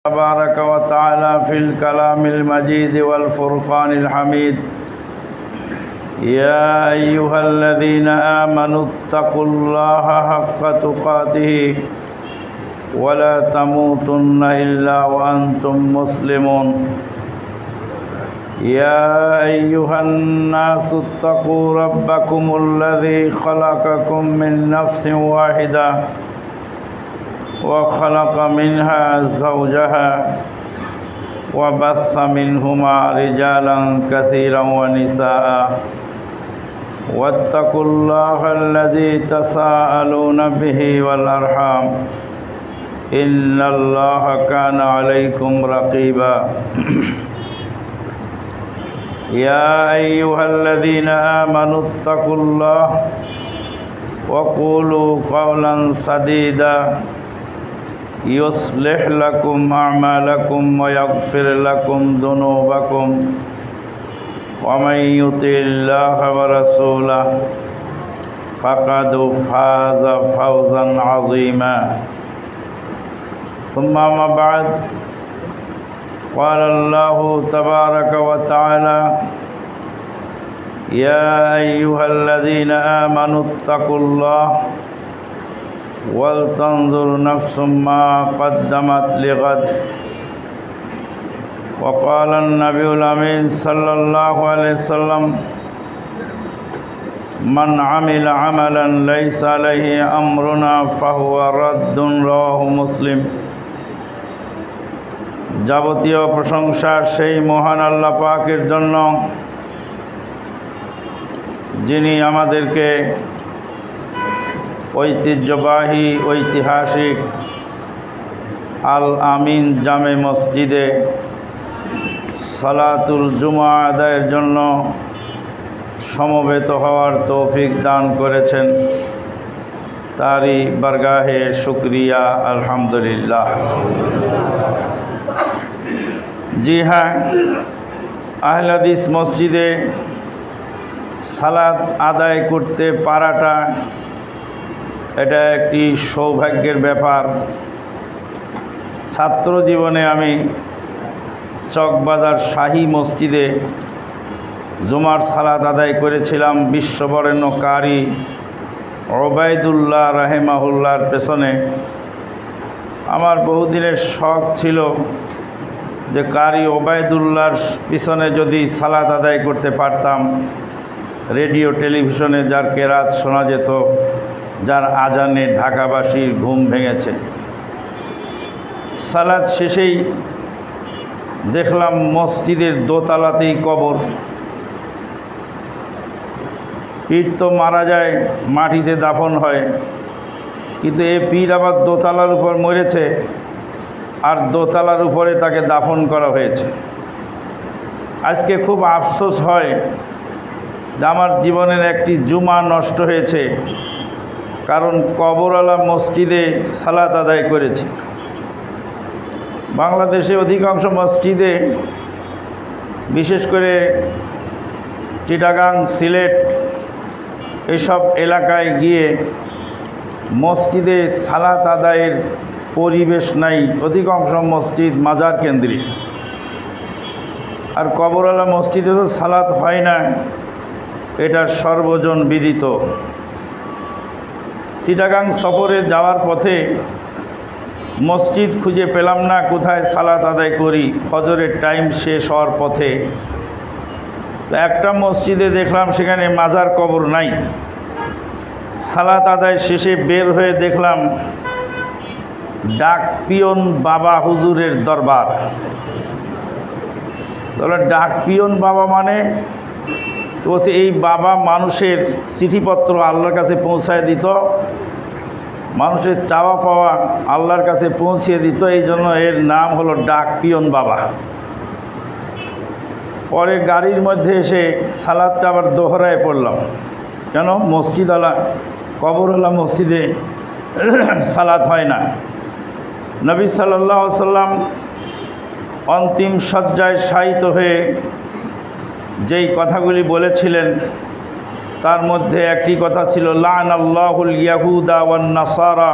تبارك وتعالى في الكلام المجيد والفرقان الحميد. يا أيها الذين آمنوا اتقوا الله حق تقاته ولا تموتن إلا وأنتم مسلمون. يا أيها الناس اتقوا ربكم الذي خلقكم من نفس واحدة وخلق منها زوجها وبث منهما رجالا كثيرا ونساء واتقوا الله الذي تساءلون به والأرحام إن الله كان عليكم رقيبا. يا أيها الذين آمنوا اتقوا الله وقولوا قولا سديدا يصلح لكم أعمالكم ويغفر لكم ذنوبكم ومن يطع الله ورسوله فقد فاز فوزا عظيما. ثم ما بعد، قال الله تبارك وتعالى: يا أيها الذين آمنوا اتقوا الله ولتنظر نفس ما قدمت لغد. وقال النبي الأمين صلى الله عليه وسلم: من عمل عملا ليس عليه أمرنا فهو رد. رواه মুসলিম। যাবতীয় প্রশংসা সেই মহান আল্লাহ পাকের জন্য, যিনি আমাদেরকে ঐতিহ্যবাহী ঐতিহাসিক আল আমিন জামে মসজিদে সালাতুল জুমা আদায়ের জন্য সমবেত হওয়ার তৌফিক দান করেছেন। তারই বারগাহে শুকরিয়া আলহামদুলিল্লাহ। জি হ্যাঁ, আহলে হাদিস মসজিদে সালাত আদায় করতে পারাটা এটা একটি সৌভাগ্যের ব্যাপার। ছাত্র জীবনে আমি চকবাজার শাহী মসজিদে জুমার সালাত আদায় করেছিলাম বিশ্ববরেণ্য কারি ওবায়দুল্লাহ রাহেমাহুল্লাহর পেছনে। আমার বহুদিনের শখ ছিল যে কারি ওবায়দুল্লাহর পিছনে যদি সালাত আদায় করতে পারতাম। রেডিও টেলিভিশনে যার কেরাত শোনা যেত, যার আজানে ঢাকাবাসীর ঘুম ভেঙেছে। সালাত শেষেই দেখলাম মসজিদের দোতলাতেই কবর। পীর তো মারা যায়, মাটিতে দাফন হয়, কিন্তু এ পীর আবার দোতলার উপর মরেছে, আর দোতলার উপরে তাকে দাফন করা হয়েছে। আজকে খুব আফসোস হয় যে আমার জীবনের একটি জুমা নষ্ট হয়েছে, কারণ কবরওয়ালা মসজিদে সালাত আদায় করেছি। বাংলাদেশে অধিকাংশ মসজিদে, বিশেষ করে চিটাগাং, সিলেট এসব এলাকায় গিয়ে মসজিদে সালাত আদায়ের পরিবেশ নাই। অধিকাংশ মসজিদ মাজার কেন্দ্রিক, আর কবরওয়ালা মসজিদে তো সালাত হয় না, এটা সর্বজন বিদিত। চিটাগাং সফরে যাওয়ার পথে মসজিদ খুঁজে পেলাম না কোথায় সালাত আদায় করি। ফজরের টাইম শেষ হওয়ার পথে একটা মসজিদে দেখলাম সেখানে মাজার কবর নাই। সালাত আদায় শেষে বের হয়ে দেখলাম ডাক পিয়ন বাবা হুজুরের দরবার। তাহলে ডাক পিয়ন বাবা মানে তো বলছে এই বাবা মানুষের চিঠিপত্র আল্লাহর কাছে পৌঁছায় দিত, মানুষের চাওয়া পাওয়া আল্লাহর কাছে পৌঁছিয়ে দিত, এই জন্য এর নাম হলো ডাক পিয়ন বাবা। পরে গাড়ির মধ্যে এসে সালাদটা আবার দোহরায় পড়লাম, কেন মসজিদওয়ালা কবরওয়ালা মসজিদে সালাত হয় না। নবী সাল্লাল্লাহু আলাইহি সাল্লাম অন্তিম শয্যায় শায়িত হয়ে যেই কথাগুলি বলেছিলেন তার মধ্যে একটি কথা ছিল, লা'নাল্লাহুল ইয়াহুদা ওয়ান নাসারা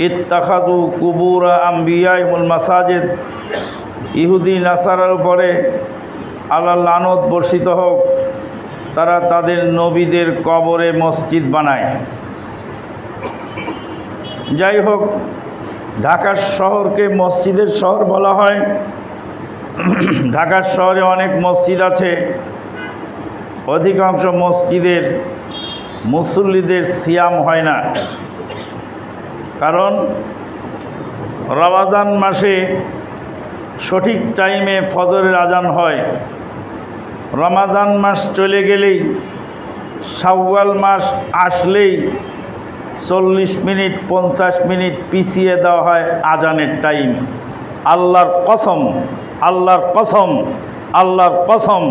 ইত্তাখাযু কুবুরা আম্বিয়াইহিমুল মাসাজিদ, ইহুদি নাসারার উপরে আল্লাহর লানত বর্ষিত হোক, তারা তাদের নবীদের কবরে মসজিদ বানায়। যাই হোক, ঢাকা শহরকে মসজিদের শহর বলা হয়। ঢাকা শহরে অনেক মসজিদ আছে, অধিকাংশ মসজিদের মুসল্লিদের সিয়াম হয় না, কারণ রমাদান মাসে সঠিক টাইমে ফজরের আজান হয়। রমাদান মাস চলে গেলেই, শাওয়াল মাস আসলেই 40 মিনিট 50 মিনিট পিছিয়ে দেওয়া হয় আজানের টাইম। আল্লাহর কসম, আল্লাহর কসম, আল্লাহর কসম,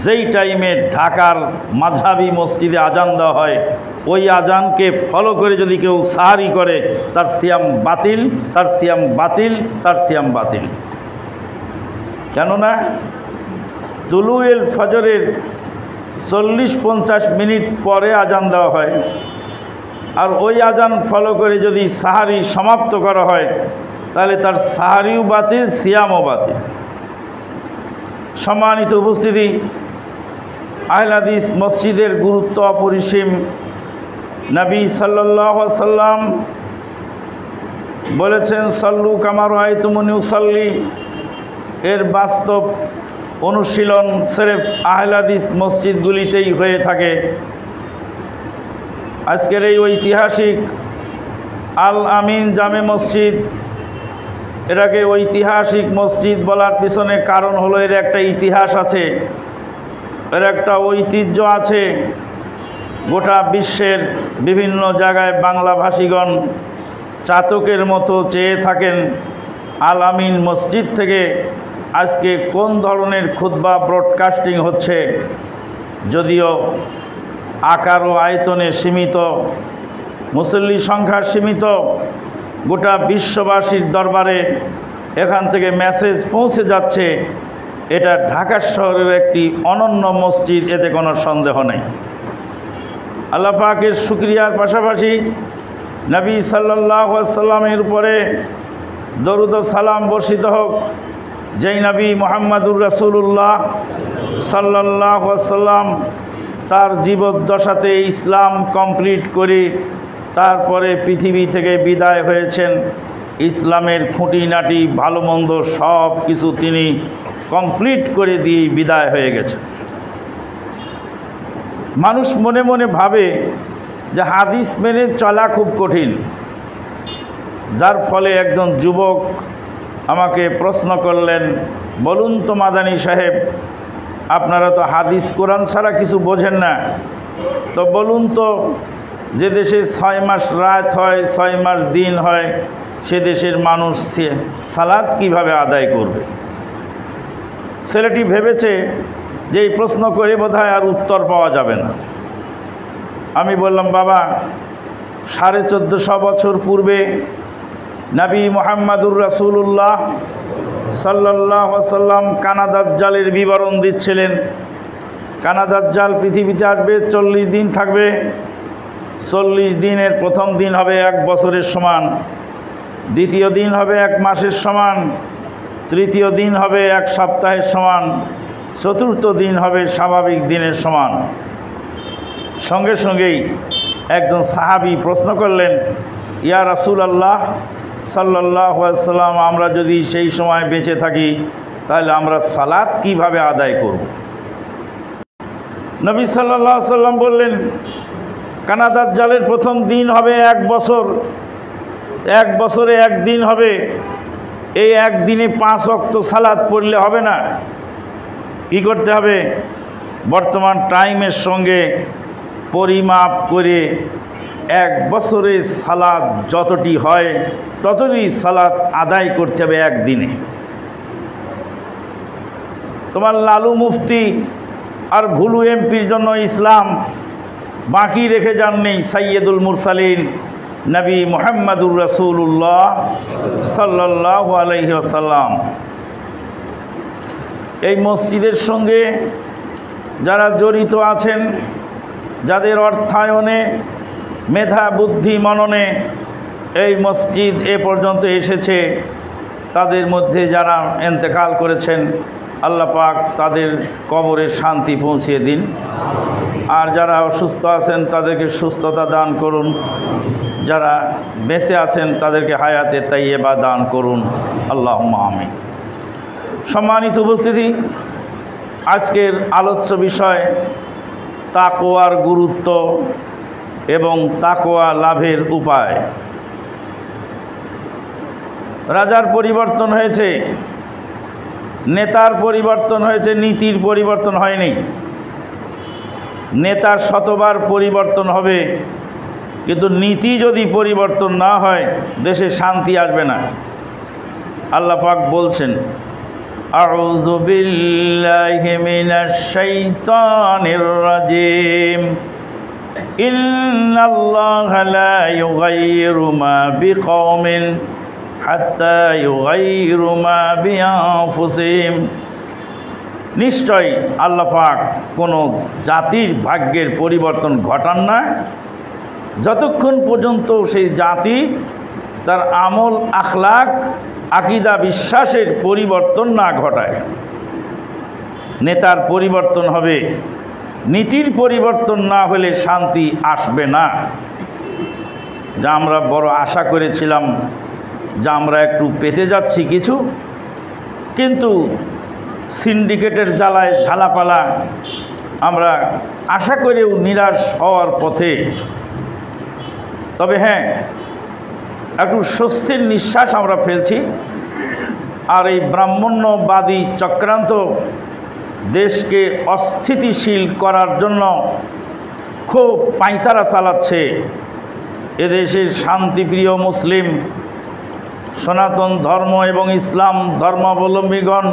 যেই টাইমে ঢাকার মাঝহাবি মসজিদে আজান দেওয়া হয়, ওই আজানকে ফলো করে যদি কেউ সাহারি করে, তার সিয়াম বাতিল, তার সিয়াম বাতিল, তার সিয়াম বাতিল। কেননা তুলুয়েল ফজরের 40-50 মিনিট পরে আজান দেওয়া হয়, আর ওই আজান ফলো করে যদি সাহারি সমাপ্ত করা হয়, তাহলে তার সাহারিও বাতিল, সিয়ামও বাতিল। সম্মানিত উপস্থিতি, আহলে হাদিস মসজিদের গুরুত্ব অপরিসীম। নবী সাল্লাল্লাহু আলাইহি ওয়াসাল্লাম বলেছেন, সাল্লু কামা রাআইতুমুনি উসাল্লি। এর বাস্তব অনুশীলন সিরফ আহলে হাদিস মসজিদগুলিতেই হয়ে থাকে। আজকের এই ঐতিহাসিক আল আমিন জামে মসজিদ, এটাকে ঐতিহাসিক মসজিদ বলার পিছনে কারণ হলো এর একটা ইতিহাস আছে, এর একটা ঐতিহ্য আছে। গোটা বিশ্বের বিভিন্ন জায়গায় বাংলাভাষীগণ চাতকের মতো চেয়ে থাকেন আল আমিন মসজিদ থেকে আজকে কোন ধরনের খুতবা ব্রডকাস্টিং হচ্ছে। যদিও আকার ও আয়তনে সীমিত, মুসল্লি সংখ্যা সীমিত, গোটা বিশ্ববাসীর দরবারে এখান থেকে মেসেজ পৌঁছে যাচ্ছে। এটা ঢাকা শহরের একটি অনন্য মসজিদ, এতে কোনো সন্দেহ নেই। আল্লাহ পাকের শুকরিয়ার পাশাপাশি নবী সাল্লাল্লাহু আলাইহি ওয়াসাল্লামের উপরে দরুদ ও সালাম বর্ষিত হোক, যেই নবী মুহাম্মদুর রাসূলুল্লাহ সাল্লাল্লাহু আলাইহি ওয়াসাল্লাম তার জীবদ্দশাতে ইসলাম কমপ্লিট করে তারপরে পৃথিবী থেকে বিদায় হয়েছেন। ইসলামের খুঁটিনাটি ভালো মন্দ সব কিছু তিনি কমপ্লিট করে দিয়ে বিদায় হয়ে গেছেন। মানুষ মনে মনে ভাবে যে হাদিস মেনে চলা খুব কঠিন, যার ফলে একজন যুবক আমাকে প্রশ্ন করলেন, বলুন তো মাদানী সাহেব, আপনারা তো হাদিস কোরআন ছাড়া কিছু বোঝেন না, তো বলুন তো যে দেশে 6 মাস রাত হয় 6 মাস দিন হয়, সে দেশের মানুষ সালাত কিভাবে আদায় করবে? ছেলেটি ভেবেছে যে এই প্রশ্ন করে বোধহয় আর উত্তর পাওয়া যাবে না। আমি বললাম, বাবা, 1450 বছর পূর্বে নবী মুহাম্মদুর রাসূলুল্লাহ সাল্লাল্লাহু আলাইহি ওয়াসাল্লাম কানাদাজ্জালের বিবরণ দিচ্ছিলেন। কানাদাজ্জাল পৃথিবীতে আসবে, 40 দিন থাকবে। 40 দিনের প্রথম দিন হবে 1 বছরের সমান, দ্বিতীয় দিন হবে 1 মাসের সমান, তৃতীয় দিন হবে 1 সপ্তাহের সমান, চতুর্থ দিন হবে স্বাভাবিক দিনের সমান। সঙ্গে সঙ্গেই একজন সাহাবী প্রশ্ন করলেন, ইয়া রাসূলুল্লাহ সাল্লাল্লাহু আলাইহি ওয়াসাল্লাম, আমরা যদি সেই সময় বেঁচে থাকি তাহলে আমরা সালাত কিভাবে আদায় করব? নবী সাল্লাল্লাহু আলাইহি ওয়াসাল্লাম বললেন, কানাদাজ্জালের প্রথম দিন হবে 1 বছর, 1 বছরে 1 দিন হবে। এই 1 দিনে 5 ওয়াক্ত সালাত পড়লে হবে না। কি করতে হবে? বর্তমান টাইমের সঙ্গে পরিমাপ করে 1 বছরে সালাত যতটি হয় ততটি সালাত আদায় করতে হবে 1 দিনে। তোমার লালু মুফতি আর ভুলু এমপির জন্য ইসলাম বাকি রেখে যাননি সাইয়্যিদুল মুরসালিন নবী মুহাম্মদুর রাসূলুল্লাহ সাল্লাল্লাহু আলাইহি ওয়াসাল্লাম। এই মসজিদের সঙ্গে যারা জড়িত আছেন, যাদের অর্থায়নে, মেধা বুদ্ধি মননে এই মসজিদ এ পর্যন্ত এসেছে তাদের মধ্যে যারা ইন্তেকাল করেছেন আল্লাহ পাক তাদের কবরে শান্তি পৌঁছিয়ে দিন, আর যারা অসুস্থ আছেন তাদেরকে সুস্থতা দান করুন, যারা বেঁচে আছেন তাদেরকে হায়াতে তাইয়্যিবা দান করুন, আল্লাহুম্মা আমিন। সম্মানিত উপস্থিতি, আজকের আলোচ্য বিষয় তাকওয়ার গুরুত্ব এবং তাকওয়া লাভের উপায়। রাজার পরিবর্তন হয়েছে, নেতার পরিবর্তন হয়েছে, নীতির পরিবর্তন হয়নি। নেতার শতবার পরিবর্তন হবে, কিন্তু নীতি যদি পরিবর্তন না হয় দেশে শান্তি আসবে না। আল্লাহ পাক বলছেন, আউযু বিল্লাহি মিনাশ শাইতানির রাজিম, ইন্নাল্লাহা লা ইউগাইয়িরু মা বিকওমিন হাত্তা ইউগাইয়িরু মা বিআনফুসিহিম। নিশ্চয় আল্লাহ পাক কোনো জাতির ভাগ্যের পরিবর্তন ঘটান না যতক্ষণ পর্যন্ত সেই জাতি তার আমল, আখলাক, আকীদা, বিশ্বাসের পরিবর্তন না ঘটায়। নেতার পরিবর্তন হবে, নীতির পরিবর্তন না হলে শান্তি আসবে না। যা আমরা বড় আশা করেছিলাম যা আমরা একটু পেতে যাচ্ছি কিছু, কিন্তু সিন্ডিকেটের জ্বালায় ঝালাপালা আমরা আশা করেও নিরাশ হওয়ার পথে। তবে হ্যাঁ, একটু স্বস্তির নিঃশ্বাস আমরা ফেলছি। আর এই ব্রাহ্মণ্যবাদী চক্রান্ত দেশকে অস্থিতিশীল করার জন্য খুব পাঁয়তারা চালাচ্ছে। এদেশের শান্তিপ্রিয় মুসলিম, সনাতন ধর্ম এবং ইসলাম ধর্মাবলম্বীগণ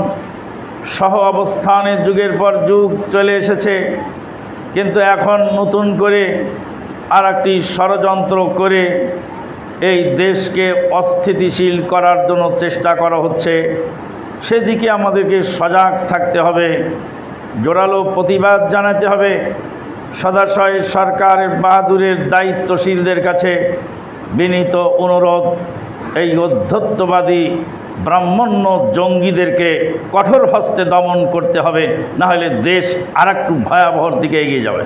সহ অবস্থানে যুগের পর যুগ চলে এসেছে, কিন্তু এখন নতুন করে আর একটি ষড়যন্ত্র করে এই দেশকে অস্থিতিশীল করার জন্য চেষ্টা করা হচ্ছে। সেদিকে আমাদেরকে সজাগ থাকতে হবে, জোরালো প্রতিবাদ জানাতে হবে। সদাশয় সরকারের বাহাদুরের দায়িত্বশীলদের কাছে বিনীত অনুরোধ, এই অধ্যত্ববাদী ব্রাহ্মণ্য জঙ্গিদেরকে কঠোর হস্তে দমন করতে হবে, না হলে দেশ আর একটু ভয়াবহর দিকে এগিয়ে যাবে।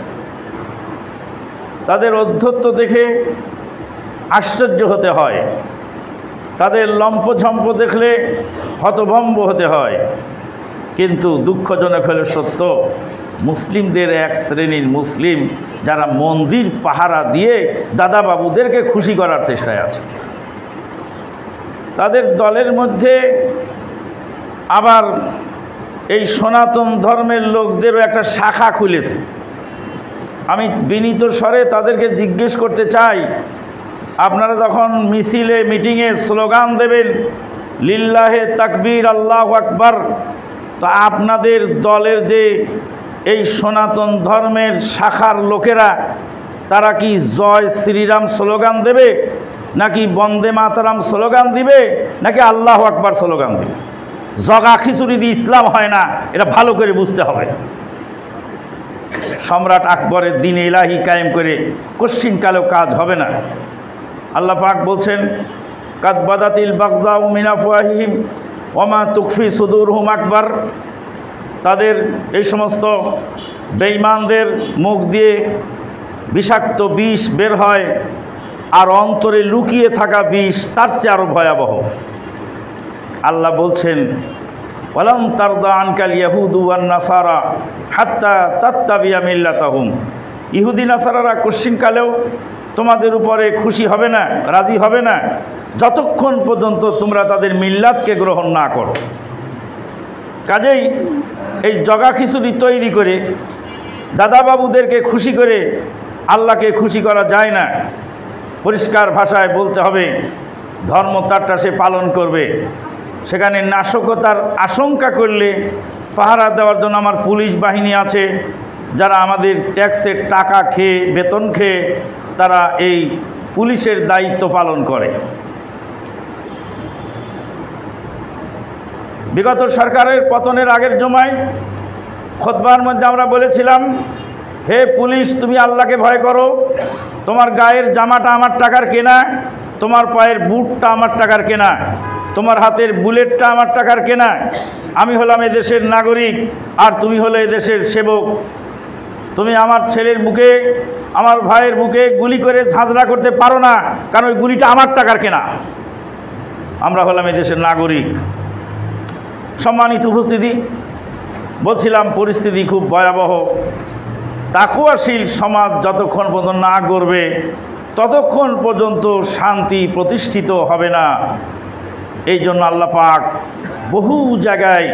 তাদের অধ্যত্ব দেখে আশ্চর্য হতে হয়, তাদের লম্পঝম্প দেখলে হতভম্ব হতে হয়। কিন্তু দুঃখজনক হলে সত্য, মুসলিমদের এক শ্রেণীর মুসলিম যারা মন্দির পাহারা দিয়ে দাদাবাবুদেরকে খুশি করার চেষ্টায় আছে। তাদের দলের মধ্যে আবার এই সনাতন ধর্মের লোকদেরও একটা শাখা খুলেছে। আমি বিনীত স্বরে তাদেরকে জিজ্ঞেস করতে চাই, আপনারা যখন মিছিলে, মিটিংয়ে স্লোগান দেবেন লিল্লাহে তাকবীর, আল্লাহু আকবার, তো আপনাদের দলের যে এই সনাতন ধর্মের শাখার লোকেরা তারা কি জয় শ্রীরাম স্লোগান দেবে, নাকি বন্দে মাতরম স্লোগান দিবে, নাকি আল্লাহু আকবার স্লোগান দিবে? জগা খিচুড়ি দিয়ে ইসলাম হয় না, এটা ভালো করে বুঝতে হবে। সম্রাট আকবরের দিন ইলাহি কায়েম করে কশ্চিনকালেও কাজ হবে না। আল্লাহ পাক বলছেন, কাদ বাদাতিল বাগদাউ মিন আফওয়াহিহিম ওয়া মা তুখফি সুদুরহুম আকবার। তাদের এই সমস্ত বেঈমানদের মুখ দিয়ে বিষাক্ত বিষ বের হয়, আর অন্তরে লুকিয়ে থাকা বিষ তার চেয়ে আরও ভয়াবহ। আল্লাহ বলছেন, ওয়ালান তারদা আনকাল ইয়াহুদু ওয়ান নাসারা হাত্তা তাত্তাবিয়া মিল্লাতাহুম। ইহুদি নাসারারা কশ্চিনকালেও তোমাদের উপরে খুশি হবে না, রাজি হবে না, যতক্ষণ পর্যন্ত তোমরা তাদের মিল্লাতকে গ্রহণ না করো। কাজেই এই জগা খিচুড়ি তৈরি করে দাদাবাবুদেরকে খুশি করে আল্লাহকে খুশি করা যায় না। পরিষ্কার ভাষায় বলতে হবে, ধর্ম তারটা সে পালন করবে। সেখানে নাশকতার আশঙ্কা করলে পাহারা দেওয়ার জন্য আমার পুলিশ বাহিনী আছে, যারা আমাদের ট্যাক্সের টাকা খেয়ে, বেতন খেয়ে তারা এই পুলিশের দায়িত্ব পালন করে। বিগত সরকারের পতনের আগের জমায় খুতবার মধ্যে আমরা বলেছিলাম, হে পুলিশ, তুমি আল্লাহকে ভয় করো, তোমার গায়ের জামাটা আমার টাকার কেনা, তোমার পায়ের বুটটা আমার টাকার কেনা, তোমার হাতের বুলেটটা আমার টাকার কেনা। আমি হলাম এদেশের নাগরিক আর তুমি হলে এদেশের সেবক। তুমি আমার ছেলের বুকে, আমার ভাইয়ের বুকে গুলি করে ঝাঁঝরা করতে পারো না, কারণ ওই গুলিটা আমার টাকার কেনা। আমরা হলাম এদেশের নাগরিক। সম্মানিত উপস্থিতি, বলছিলাম পরিস্থিতি খুব ভয়াবহ। তাকওয়াশীল সমাজ যতক্ষণ পর্যন্ত না গড়বে ততক্ষণ পর্যন্ত শান্তি প্রতিষ্ঠিত হবে না। এই জন্য আল্লাহ পাক বহু জায়গায়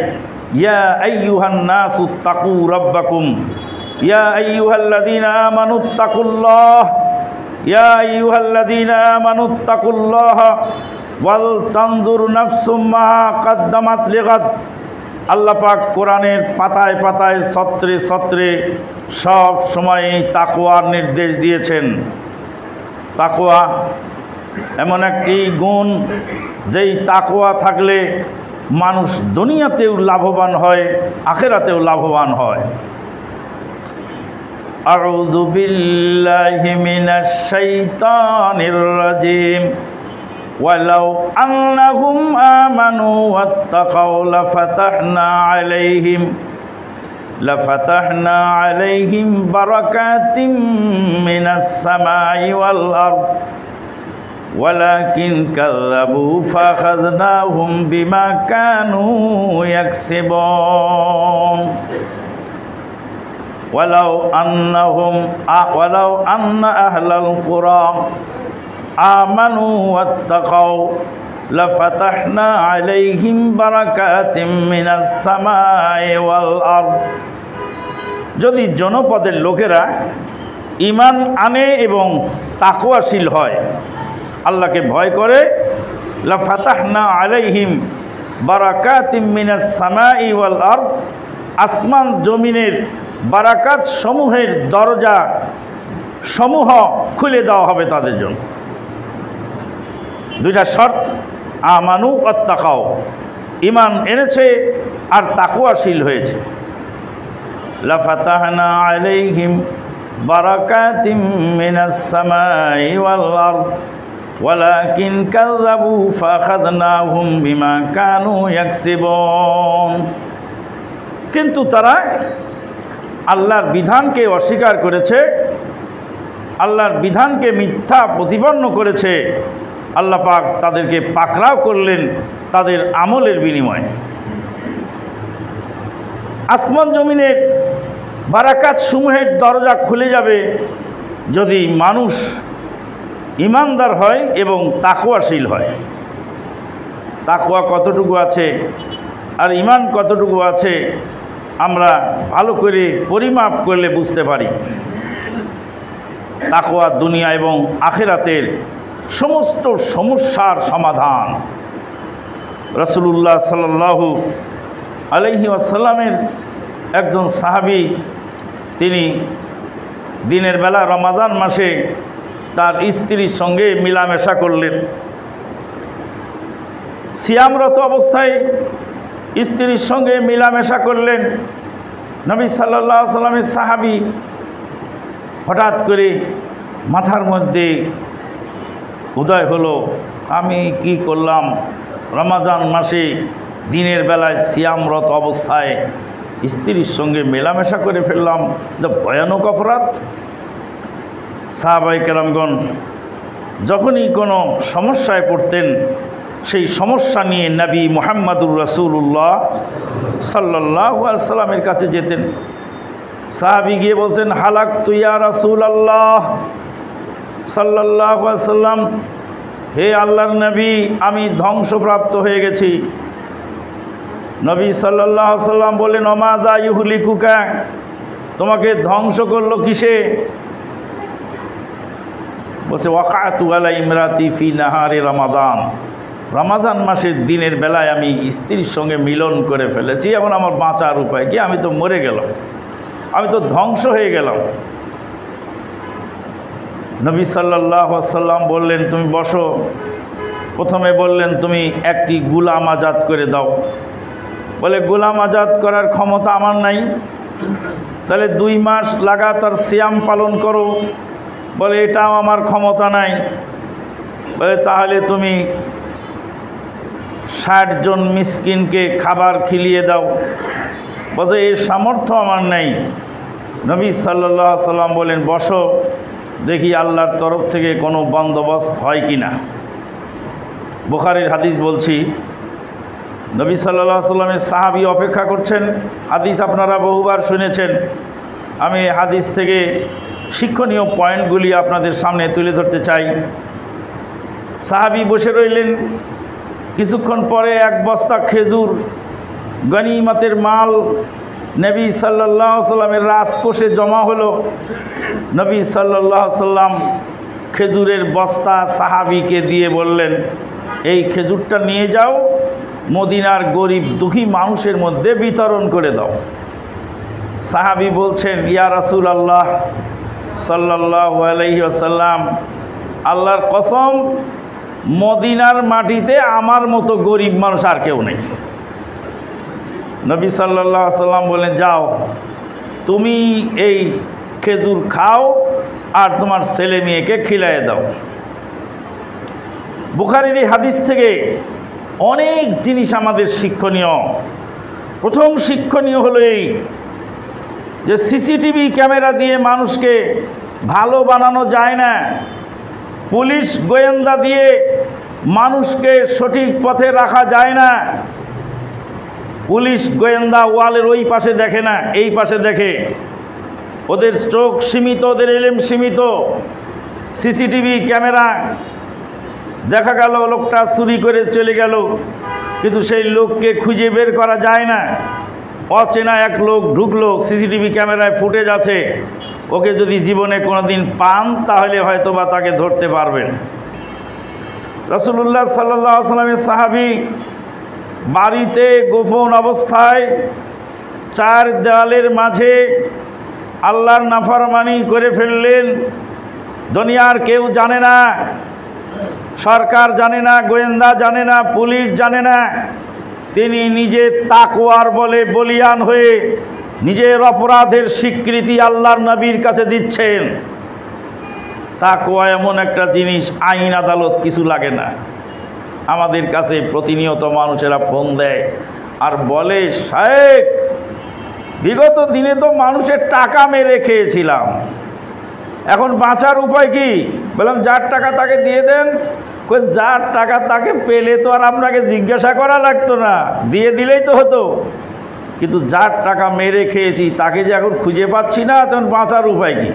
ইয়া আইয়ুহান নাসু তাকু রাব্বাকুম, ইয়া আইয়ুহাল্লাযীনা আমানুত্তাকুল্লাহ, ইয়া আইয়ুহাল্লাযীনা আমানুত্তাকুল্লাহ ওয়াল তানজুর নাফসুম মা কাদ্দামাত লিগাদ। আল্লাহ পাক কোরআনের পাতায় পাতায় সত্রে সত্রে সব সময় তাকওয়ার নির্দেশ দিয়েছেন। তাকওয়া এমন একটি গুণ, যেই তাকওয়া থাকলে মানুষ দুনিয়াতেও লাভবান হয়, আখিরাতেও লাভবান হয়। আউযু বিল্লাহি মিনাশ শাইতানির রাজিম। ওয়ালাউ আন্নাহুম আমানু ওয়াত্তাকাউ লাফাতাহনা আলাইহিম বারাকাতিম মিনাস সামাই ওয়াল আরদ ওয়ালাকিন কাযাবু ফাখাযনাহুম বিমা কানু ইয়াকসিবুন। ওয়ালাউ আন্না আহলাল কুরা আমানু ওয়াত্তাকাউ লাফাতাহনা আলাইহিম বারাকাতিম মিনাস সামাই ওয়াল আরদ। যদি জনপদের লোকেরা ঈমান আনে এবং তাকওয়াশীল হয়, আল্লাহকে ভয় করে, লাফাতাহনা আলাইহিম বারাকাতিম মিনাস সামাই ওয়াল আরদ, আসমান জমিনের বারাকাত সমূহের দরজা সমূহ খুলে দেওয়া হবে তাদের জন্য। দুইটা শর্ত, আমানু ওয়াত্তাকাউ, ঈমান এনেছে আর তাকওয়াশীল হয়েছে। লাফাতাহনা আলাইহিম বারাকাতিম মিনাস সামাই ওয়াল আরদ ওয়ালাকিন কাযাবু ফাখাযনাহুম বিমা কানু ইয়াকসিবুন। কিন্তু তারা আল্লাহর বিধানকে অস্বীকার করেছে, আল্লাহর বিধানকে মিথ্যা প্রতিপন্ন করেছে। আল্লাহ পাক তাদেরকে পাকড়াও করলেন তাদের আমলের বিনিময়ে। আসমান জমিনের বারাকাত সমূহের দরজা খুলে যাবে যদি মানুষ ঈমানদার হয় এবং তাকওয়াশীল হয়। তাকওয়া কতটুকু আছে আর ঈমান কতটুকু আছে আমরা ভালো করে পরিমাপ করলে বুঝতে পারি। তাকওয়া দুনিয়া এবং আখিরাতের সমস্ত সমস্যার সমাধান। রাসূলুল্লাহ সাল্লাল্লাহু আলাইহি ওয়াসাল্লামের একজন সাহাবী, তিনি দিনের বেলা রমাদান মাসে তার স্ত্রীর সঙ্গে মিলামেশা করলেন। সিয়ামরত অবস্থায় স্ত্রীর সঙ্গে মিলামেশা করলেন। নবী সাল্লাল্লাহু আলাইহি ওয়াসাল্লামের সাহাবী হঠাৎ করে মাথার মধ্যে উদয় হলো, আমি কি করলাম? রমাদান মাসে দিনের বেলায় সিয়ামরত অবস্থায় স্ত্রীর সঙ্গে মেলামেশা করে ফেললাম, যা ভয়ানক অপরাধ। সাহাবায়ে কেরামগণ যখনই কোনো সমস্যায় পড়তেন, সেই সমস্যা নিয়ে নবী মুহাম্মদুর রাসূলুল্লাহ সাল্লাল্লাহু আলাইহি ওয়াসাল্লামের কাছে যেতেন। সাহাবী গিয়ে বলছেন, হালাকতু ইয়া রাসূলুল্লাহ সাল্লাল্লাহু আলাইহি ওয়াসাল্লাম, হে আল্লাহর নবী, আমি ধ্বংসপ্রাপ্ত হয়ে গেছি। নবী সাল্লাল্লাহু আলাইহি ওয়াসাল্লাম বললেন, ওমা যা ইউহলিকুকা, তোমাকে ধ্বংস করলো কিসে? বলছে, ওয়াকাতু আলা ইমরাতি ফি নাহারি রমাদান, রমাদান মাসের দিনের বেলায় আমি স্ত্রীর সঙ্গে মিলন করে ফেলেছি। এখন আমার বাঁচার উপায় কি? আমি তো মরে গেলাম, আমি তো ধ্বংস হয়ে গেলাম। নবী সাল্লাল্লাহু আলাইহি ওয়াসাল্লাম বললেন, তুমি বসো। প্রথমে বললেন, তুমি একটি গোলাম আজাদ করে দাও। বলে, গোলাম আজাদ করার ক্ষমতা আমার নাই। তাহলে 2 মাস লাগাতার সিয়াম পালন করো। বলে, এটাও আমার ক্ষমতা নাই। বলে তাহলে তুমি 60 জন মিসকিনকে খাবার খিলিয়ে দাও। বলছে এই সামর্থ্য আমার নেই। নবী সাল্লাল্লাহু আলাইহি সাল্লাম বলেন বসো, দেখি আল্লাহর তরফ থেকে কোনো বন্দোবস্ত হয় কি না। বুখারীর হাদিস বলছি, নবী সাল্লাল্লাহু আলাইহি সাল্লামের সাহাবী অপেক্ষা করছেন। হাদিস আপনারা বহুবার শুনেছেন। আমি হাদিস থেকে শিক্ষণীয় পয়েন্টগুলি আপনাদের সামনে তুলে ধরতে চাই। সাহাবী বসে রইলেন। কিছুক্ষণ পরে এক বস্তা খেজুর গনিমতের মাল নবী সাল্লাল্লাহু আলাইহি সাল্লামের রাজকোষে জমা হলো। নবী সাল্লাল্লাহু আলাইহি সাল্লাম খেজুরের বস্তা সাহাবীকে দিয়ে বললেন, এই খেজুরটা নিয়ে যাও, মদিনার গরিব দুঃখী মানুষের মধ্যে বিতরণ করে দাও। সাহাবী বলছেন, ইয়া রাসূলুল্লাহ সাল্লাল্লাহু আলাইহি ওয়াসাল্লাম, আল্লাহর কসম মদিনার মাটিতে আমার মতো গরিব মানুষ আর কেউ নেই। নবী সাল্লাল্লাহু আলাইহি ওয়াসাল্লাম বলেন, যাও তুমি এই খেজুর খাও আর তোমার ছেলে মেয়েকে খিলাইয়ে দাও। বুখারীর এই হাদিস থেকে অনেক জিনিস আমাদের শিক্ষণীয়। প্রথম শিক্ষণীয় হলো এই যে সিসিটিভি ক্যামেরা দিয়ে মানুষকে ভালো বানানো যায় না। পুলিশ গোয়েন্দা দিয়ে মানুষকে সঠিক পথে রাখা যায় না। পুলিশ গোয়েন্দা ওয়ালের ওই পাশে দেখে না, এই পাশে দেখে। ওদের চোখ সীমিত, ওদের এলেম সীমিত। সিসিটিভি ক্যামেরা দেখা গেল লোকটা চুরি করে চলে গেল, কিন্তু সেই লোককে খুঁজে বের করা যায় না। অচেনা এক লোক ঢুকলো, সিসিটিভি ক্যামেরায় ফুটেজ আছে, ওকে যদি জীবনে কোনোদিন পান তাহলে হয়তো বা তাকে ধরতে পারবেন। রাসূলুল্লাহ সাল্লাল্লাহু আলাইহি ওয়াসাল্লামের সাহাবী বাড়িতে গোপন অবস্থায় 4 দেওয়ালের মাঝে আল্লাহর নাফরমানি করে ফেললেন। দুনিয়ার কেউ জানে না, সরকার জানে না, গোয়েন্দা জানে না, পুলিশ জানে না। তিনি নিজে তাকওয়ার বলে বলিয়ান হয়ে নিজের অপরাধের স্বীকৃতি আল্লাহর নবীর কাছে দিচ্ছেন। তাকওয়া এমন একটা জিনিস, আইন আদালত কিছু লাগে না। আমাদের কাছে প্রতিনিয়ত মানুষেরা ফোন দেয় আর বলে, শায়েখ বিগত দিনে তো মানুষের টাকা মেরে খেয়েছিলাম, এখন বাঁচার উপায় কি? বললাম যার টাকা তাকে দিয়ে দেন। যার টাকা তাকে পেলে তো আর আপনাকে জিজ্ঞাসা করা লাগতো না, দিয়ে দিলেই তো হতো। কিন্তু যার টাকা মেরে খেয়েছি তাকে যে এখন খুঁজে পাচ্ছি না, তখন বাঁচার উপায় কি?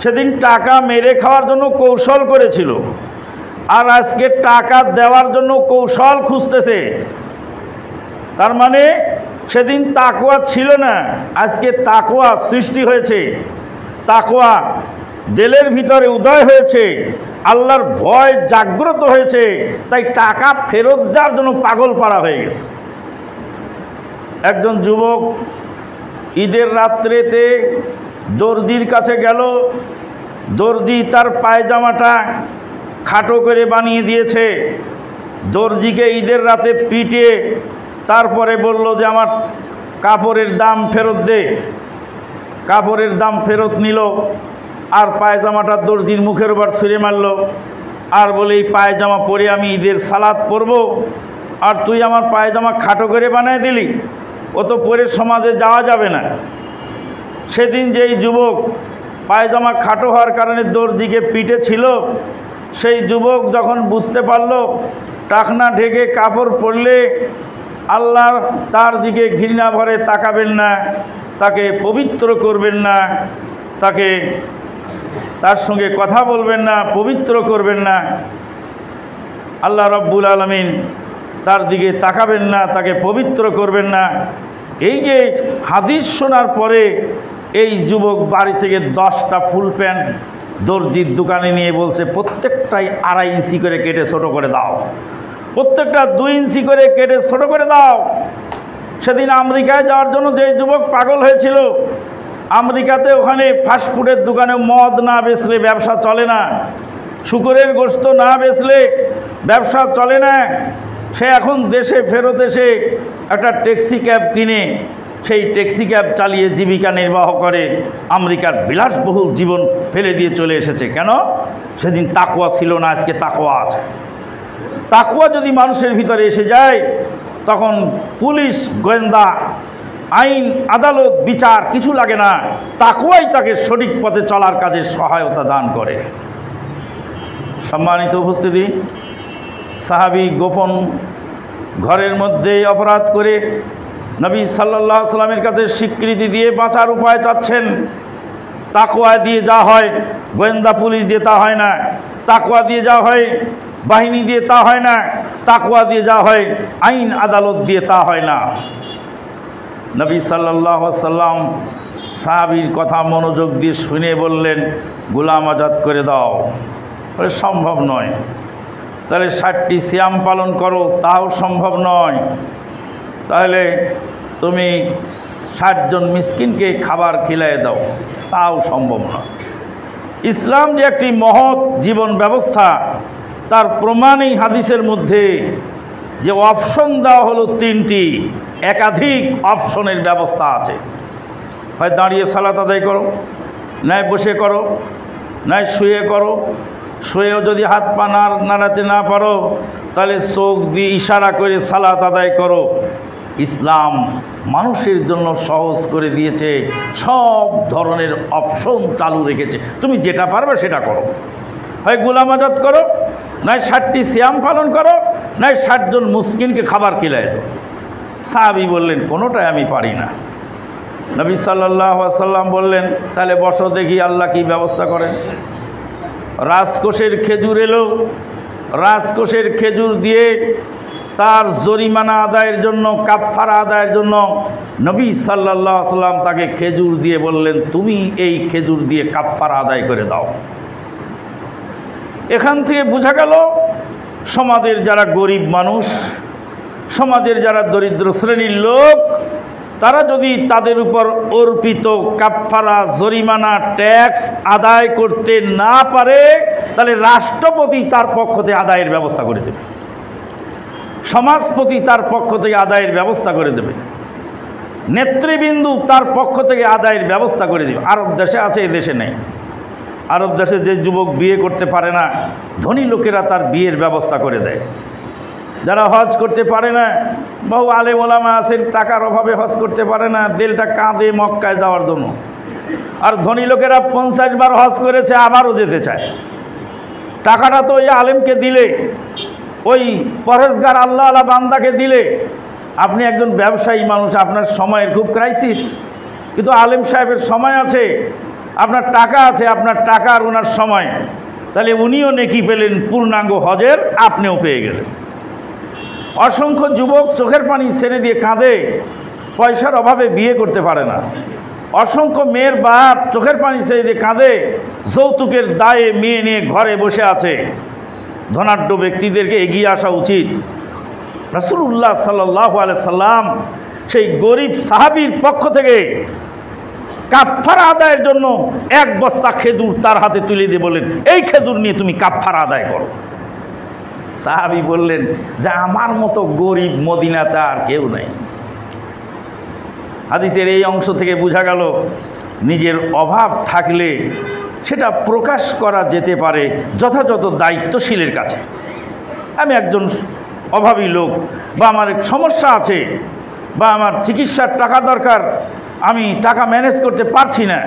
সেদিন টাকা মেরে খাওয়ার জন্য কৌশল করেছিল, আর আজকে টাকা দেওয়ার জন্য কৌশল খুঁজতেছে। তার মানে সেদিন তাকওয়া ছিল না, আজকে তাকওয়া সৃষ্টি হয়েছে। তাকওয়া দিলের ভিতরে উদয় হয়েছে, আল্লাহর ভয় জাগ্রত হয়েছে, তাই টাকা ফেরত দেওয়ার জন্য পাগল পাড়া হয়ে গেছে। একজন যুবক ঈদের রাত্রেতে দর্জির কাছে গেল। দর্জি তার পায়জামাটা খাটো করে বানিয়ে দিয়েছে। দর্জিকে ঈদের রাতে পিটিয়ে তারপরে বলল যে আমার কাপড়ের দাম ফেরত দে। কাপড়ের দাম ফেরত নিল, আর পায়জামাটা দর্জির মুখের উপর ছুঁড়ে মারল, আর বলে এই পায়জামা পরে আমি ঈদের সালাত পরব, আর তুই আমার পায়জামা খাটো করে বানিয়ে দিলি, ও তো পরে সমাজে যাওয়া যাবে না। সেদিন যেই যুবক পায়জামা খাটো হওয়ার কারণে দর্জিকে পিটেছিল, সেই যুবক যখন বুঝতে পারল টাকনা ঢেকে কাপড় পরলে আল্লাহ তার দিকে ঘৃণা ভরে তাকাবেন না, তাকে পবিত্র করবেন না, তার সঙ্গে কথা বলবেন না, পবিত্র করবেন না, আল্লাহ রব্বুল আলামিন তার দিকে তাকাবেন না, তাকে পবিত্র করবেন না। এই যে হাদিস শোনার পরে এই যুবক বাড়ি থেকে 10টা ফুল প্যান্ট দর্জির দোকানে নিয়ে বলছে, প্রত্যেকটাই 2.5 ইঞ্চি করে কেটে ছোট করে দাও, প্রত্যেকটা 2 ইঞ্চি করে কেটে ছোট করে দাও। সেদিন আমেরিকায় যাওয়ার জন্য যে যুবক পাগল হয়েছিল, আমেরিকাতে ওখানে ফাস্টফুডের দোকানে মদ না বেচলে ব্যবসা চলে না, শুকরের গোশত না বেচলে ব্যবসা চলে না। সে এখন দেশে ফেরত এসে একটা ট্যাক্সি ক্যাব কিনে সেই ট্যাক্সি ক্যাব চালিয়ে জীবিকা নির্বাহ করে আমেরিকার বিলাসবহুল জীবন ফেলে দিয়ে চলে এসেছে। কেন? সেদিন তাকওয়া ছিল না, আজকে তাকওয়া আছে। তাকওয়া যদি মানুষের ভিতরে এসে যায়, তখন পুলিশ, গোয়েন্দা, আইন, আদালত, বিচার কিছু লাগে না। তাকওয়াই তাকে সঠিক পথে চলার কাজে সহায়তা দান করে। সম্মানিত উপস্থিতি, সাহাবী গোপন ঘরের মধ্যেই অপরাধ করে নবী সাল্লাল্লাহু আলাইহি সাল্লামের কাছে স্বীকৃতি দিয়ে বাঁচার উপায় চাচ্ছেন। তাকওয়া দিয়ে যা হয়, গোয়েন্দা পুলিশ দিয়ে তা হয় না। তাকওয়া দিয়ে যা হয়, বাহিনী দিয়ে তা হয় না। তাকওয়া দিয়ে যা হয়, আইন আদালত দিয়ে তা হয় না। নবী সাল্লাল্লাহু আলাইহি সাল্লাম সাহাবীর কথা মনোযোগ দিয়ে শুনে বললেন, গোলাম আজাদ করে দাও। সম্ভব নয়। তাহলে 60টি সিয়াম পালন করো, তাও সম্ভব নয়। তাহলে তুমি 60 জন মিসকিনকে খাবার খিলায়ে দাও, তাও সম্ভব নয়। ইসলাম যে একটি মহৎ জীবন ব্যবস্থা, তার প্রমাণই হাদিসের মধ্যে যে অপশন দেওয়া হলো 3টি, একাধিক অপশনের ব্যবস্থা আছে। হয় দাঁড়িয়ে সালাত আদায় করো, নয় বসে করো, নয় শুয়ে করো। শুয়েও যদি হাত পা নাড়াতে না পারো, তাহলে চোখ দিয়ে ইশারা করে সালাত আদায় করো। ইসলাম মানুষের জন্য সহজ করে দিয়েছে, সব ধরনের অপশন চালু রেখেছে। তুমি যেটা পারবে সেটা করো। হয় গোলাম আজাদ করো, নয় 60টি সিয়াম পালন করো, নয় 60 জন মিসকিনকে খাবার খিলায় দাও। সাহাবী বললেন, কোনোটাই আমি পারি না। নবী সাল্লাল্লাহু আলাইহি সাল্লাম বললেন, তাহলে বসো দেখি আল্লাহ কি ব্যবস্থা করেন। রাজকোষের খেজুর এলো, রাজকোষের খেজুর দিয়ে তার জরিমানা আদায়ের জন্য, কাফফারা আদায়ের জন্য নবী সাল্লাল্লাহু আলাইহি সাল্লাম তাকে খেজুর দিয়ে বললেন, তুমি এই খেজুর দিয়ে কাফফারা আদায় করে দাও। এখান থেকে বোঝা গেল সমাজের যারা গরিব মানুষ, সমাজের যারা দরিদ্র শ্রেণীর লোক, তারা যদি তাদের উপর অর্পিত কাফফারা, জরিমানা, ট্যাক্স আদায় করতে না পারে, তাহলে রাষ্ট্রপতি তার পক্ষ থেকে আদায়ের ব্যবস্থা করে দেবে, সমাজপতি তার পক্ষ থেকে আদায়ের ব্যবস্থা করে দেবে, নেতৃবৃন্দু তার পক্ষ থেকে আদায়ের ব্যবস্থা করে দেবে। আরব দেশে আছে, এ দেশে নেই। আরব দেশে যে যুবক বিয়ে করতে পারে না, ধনী লোকেরা তার বিয়ের ব্যবস্থা করে দেয়। যারা হজ করতে পারে না, বহু আলেম ওলামা আছেন, টাকার অভাবে হজ করতে পারে না, দিলটা কাঁদে মক্কায় যাওয়ার জন্য। আর ধনী লোকেরা 50 বার হজ করেছে, আবারও যেতে চায়। টাকাটা তো ওই আলেমকে দিলে, ওই পরহেজগার আল্লাহ আল্লাহ বান্দাকে দিলে। আপনি একজন ব্যবসায়ী মানুষ, আপনার সময়ের খুব ক্রাইসিস, কিন্তু আলেম সাহেবের সময় আছে, আপনার টাকা আছে, আপনার টাকা আর ওনার সময়, তাহলে উনিও নেকি পেলেন পূর্ণাঙ্গ হজের, আপনিও পেয়ে গেলেন। অসংখ্য যুবক চোখের পানি ছেড়ে দিয়ে কাঁদে, পয়সার অভাবে বিয়ে করতে পারে না। অসংখ্য মেয়ের বাপ চোখের পানি ছেড়ে দিয়ে কাঁদে, যৌতুকের দায়ে মেয়ে নিয়ে ঘরে বসে আছে। ধনাঢ্য ব্যক্তিদেরকে এগিয়ে আসা উচিত। রাসূলুল্লাহ সাল্লাল্লাহু আলাইহি সাল্লাম সেই গরিব সাহাবীর পক্ষ থেকে কাফফারা আদায়ের জন্য 1 বস্তা খেজুর তার হাতে তুলে দিয়ে বললেন, এই খেজুর নিয়ে তুমি কাফফারা আদায় করো। সাহাবী বললেন যে আমার মতো গরিব মদিনাতে আর কেউ নেই। হাদিসের এই অংশ থেকে বোঝা গেল, নিজের অভাব থাকলে সেটা প্রকাশ করা যেতে পারে যথাযথ দায়িত্বশীলের কাছে। আমি একজন অভাবী লোক, বা আমার সমস্যা আছে, বা আমার চিকিৎসার টাকা দরকার, আমি টাকা ম্যানেজ করতে পারছি না,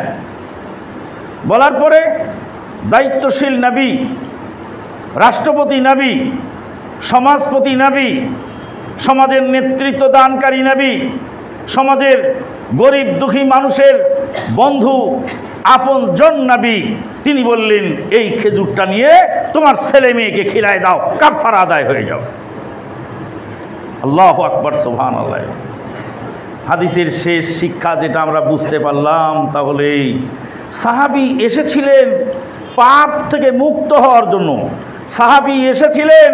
বলার পরে দায়িত্বশীল নবী, রাষ্ট্রপতি নবী, সমাজপতি নবী, সমাজের নেতৃত্ব দানকারী নবী, সমাজের গরিব দুঃখী মানুষের বন্ধু আপন জন নবী, তিনি বললেন, এই খেজুরটা নিয়ে তোমার ছেলে মেয়েকে খিলায় দাও, কাফফারা আদায় হয়ে যাও। আল্লাহু আকবার, সুবহানাল্লাহ। হাদিসের শেষ শিক্ষা যেটা আমরা বুঝতে পারলাম, তাহলে সাহাবী এসেছিলেন পাপ থেকে মুক্ত হওয়ার জন্য। সাহাবী এসেছিলেন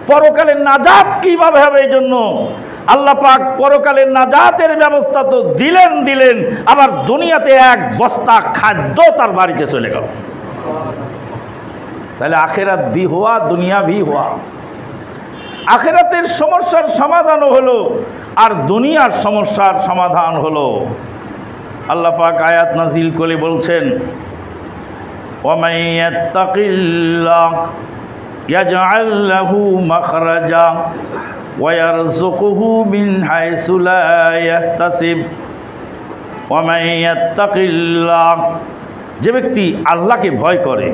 পরকালের নাজাত কিভাবে হবে এই জন্য। আল্লাহ পাক পরকালের নাজাতের ব্যবস্থা তো দিলেন, আবার দুনিয়াতে 1 বস্তা খাদ্য তার বাড়িতে চলে গেল। তাহলে আখেরাত ভি হুয়া, দুনিয়া ভি হুয়া। আখিরাতের সমস্যার সমাধানও হলো আর দুনিয়ার সমস্যার সমাধান হলো। আল্লাহ পাক আয়াত নাজিল করে বলছেন, ওয়ামান ইয়াত্তাকিল্লাহ ইয়াজআল লাহু মাখরাজা ওয়া ইয়ারযুকুহু মিন হাইসু লা ইয়াহতাসিব। ওয়ামান ইয়াত্তাকিল্লাহ, যে ব্যক্তি আল্লাহকে ভয় করে,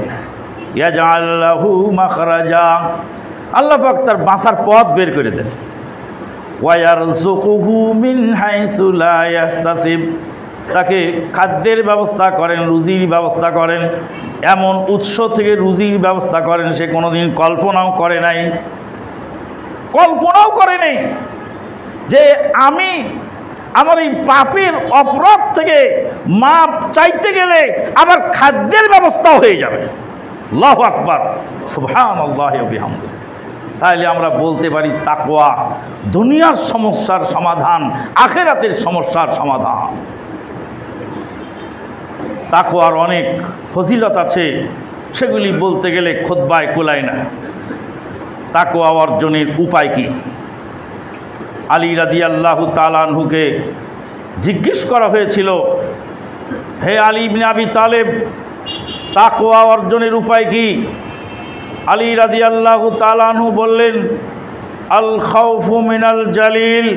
ইয়াজআল লাহু মাখরাজা, আল্লাহ পাক তার বাঁচার পথ বের করে দেন। ওয়া ইয়ারযুকুহু মিন হাইসু লা ইয়াহতাসিব, তাকে খাদ্যের ব্যবস্থা করেন, রুজির ব্যবস্থা করেন, এমন উৎস থেকে রুজির ব্যবস্থা করেন সে কোনোদিন কল্পনাও করে নাই, কল্পনাও করে নেই যে আমি আমার এই পাপের অপরাধ থেকে মাপ চাইতে গেলে আবার খাদ্যের ব্যবস্থা হয়ে যাবে। আল্লাহু আকবার, সুবহানাল্লাহি ওয়া বিহামদিহি। তাহলে আমরা বলতে পারি তাকওয়া দুনিয়ার সমস্যার সমাধান, আখিরাতের সমস্যার সমাধান। তাকওয়ার অনেক ফজিলত আছে, সেগুলি বলতে গেলে খুতবায় কুলায় না। তাকওয়া অর্জনের উপায় কি? আলী রাদিয়াল্লাহু তাআলা আনহুকে জিজ্ঞেস করা হয়েছিল, হে আলী ইবনে আবি তালেব, তাকওয়া অর্জনের উপায় কি? আলী রাদিয়াল্লাহু তাআলা আনহু বললেন, আল খাউফু মিনাল জালিল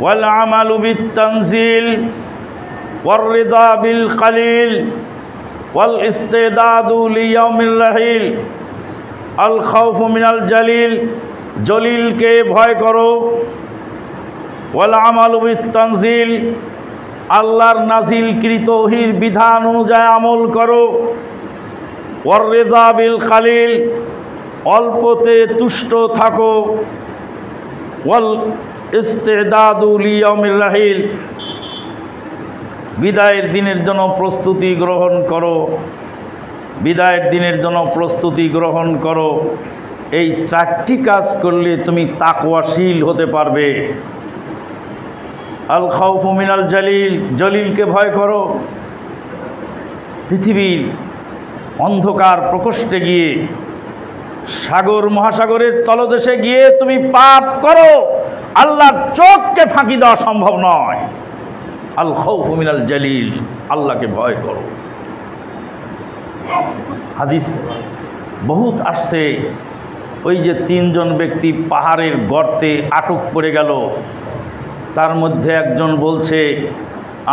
ওয়াল আমালু বিত তানজিল ওয়ার রিদা বিল কালিল ওয়াল ইস্তিদাদু লিয়াউমির রাহিল। আল খাউফু মিনাল জালিল, জলিলকে ভয় করো। ওয়াল আমালু বিত তানজিল, আল্লাহর নাজিলকৃত ওহীর বিধান অনুযায়ী আমল করো। ওয়ার রিদা বিল কালিল, অল্পতে তুষ্ট থাকো। ওয়াল ইস্তিদাদু লিয়াউমির রাহিল, বিদায়ের দিনের জন্য প্রস্তুতি গ্রহণ করো, বিদায়ের দিনের জন্য প্রস্তুতি গ্রহণ করো। এই চারটি কাজ করলে তুমি তাকওয়াশীল হতে পারবে। আল খাউফু মিনাল জালিল, জলিলকে ভয় করো। পৃথিবীর অন্ধকার প্রকোষ্ঠে গিয়ে, সাগর মহাসাগরের তলদেশে গিয়ে তুমি পাপ করো, আল্লাহর চোখকে ফাঁকি দেওয়া সম্ভব নয়। আল খাউফু মিনাল জালিল, আল্লাহকে ভয় করো। হাদিস বহুত আসছে, ওই যে তিনজন ব্যক্তি পাহাড়ের গর্তে আটক পড়ে গেল, তার মধ্যে একজন বলছে,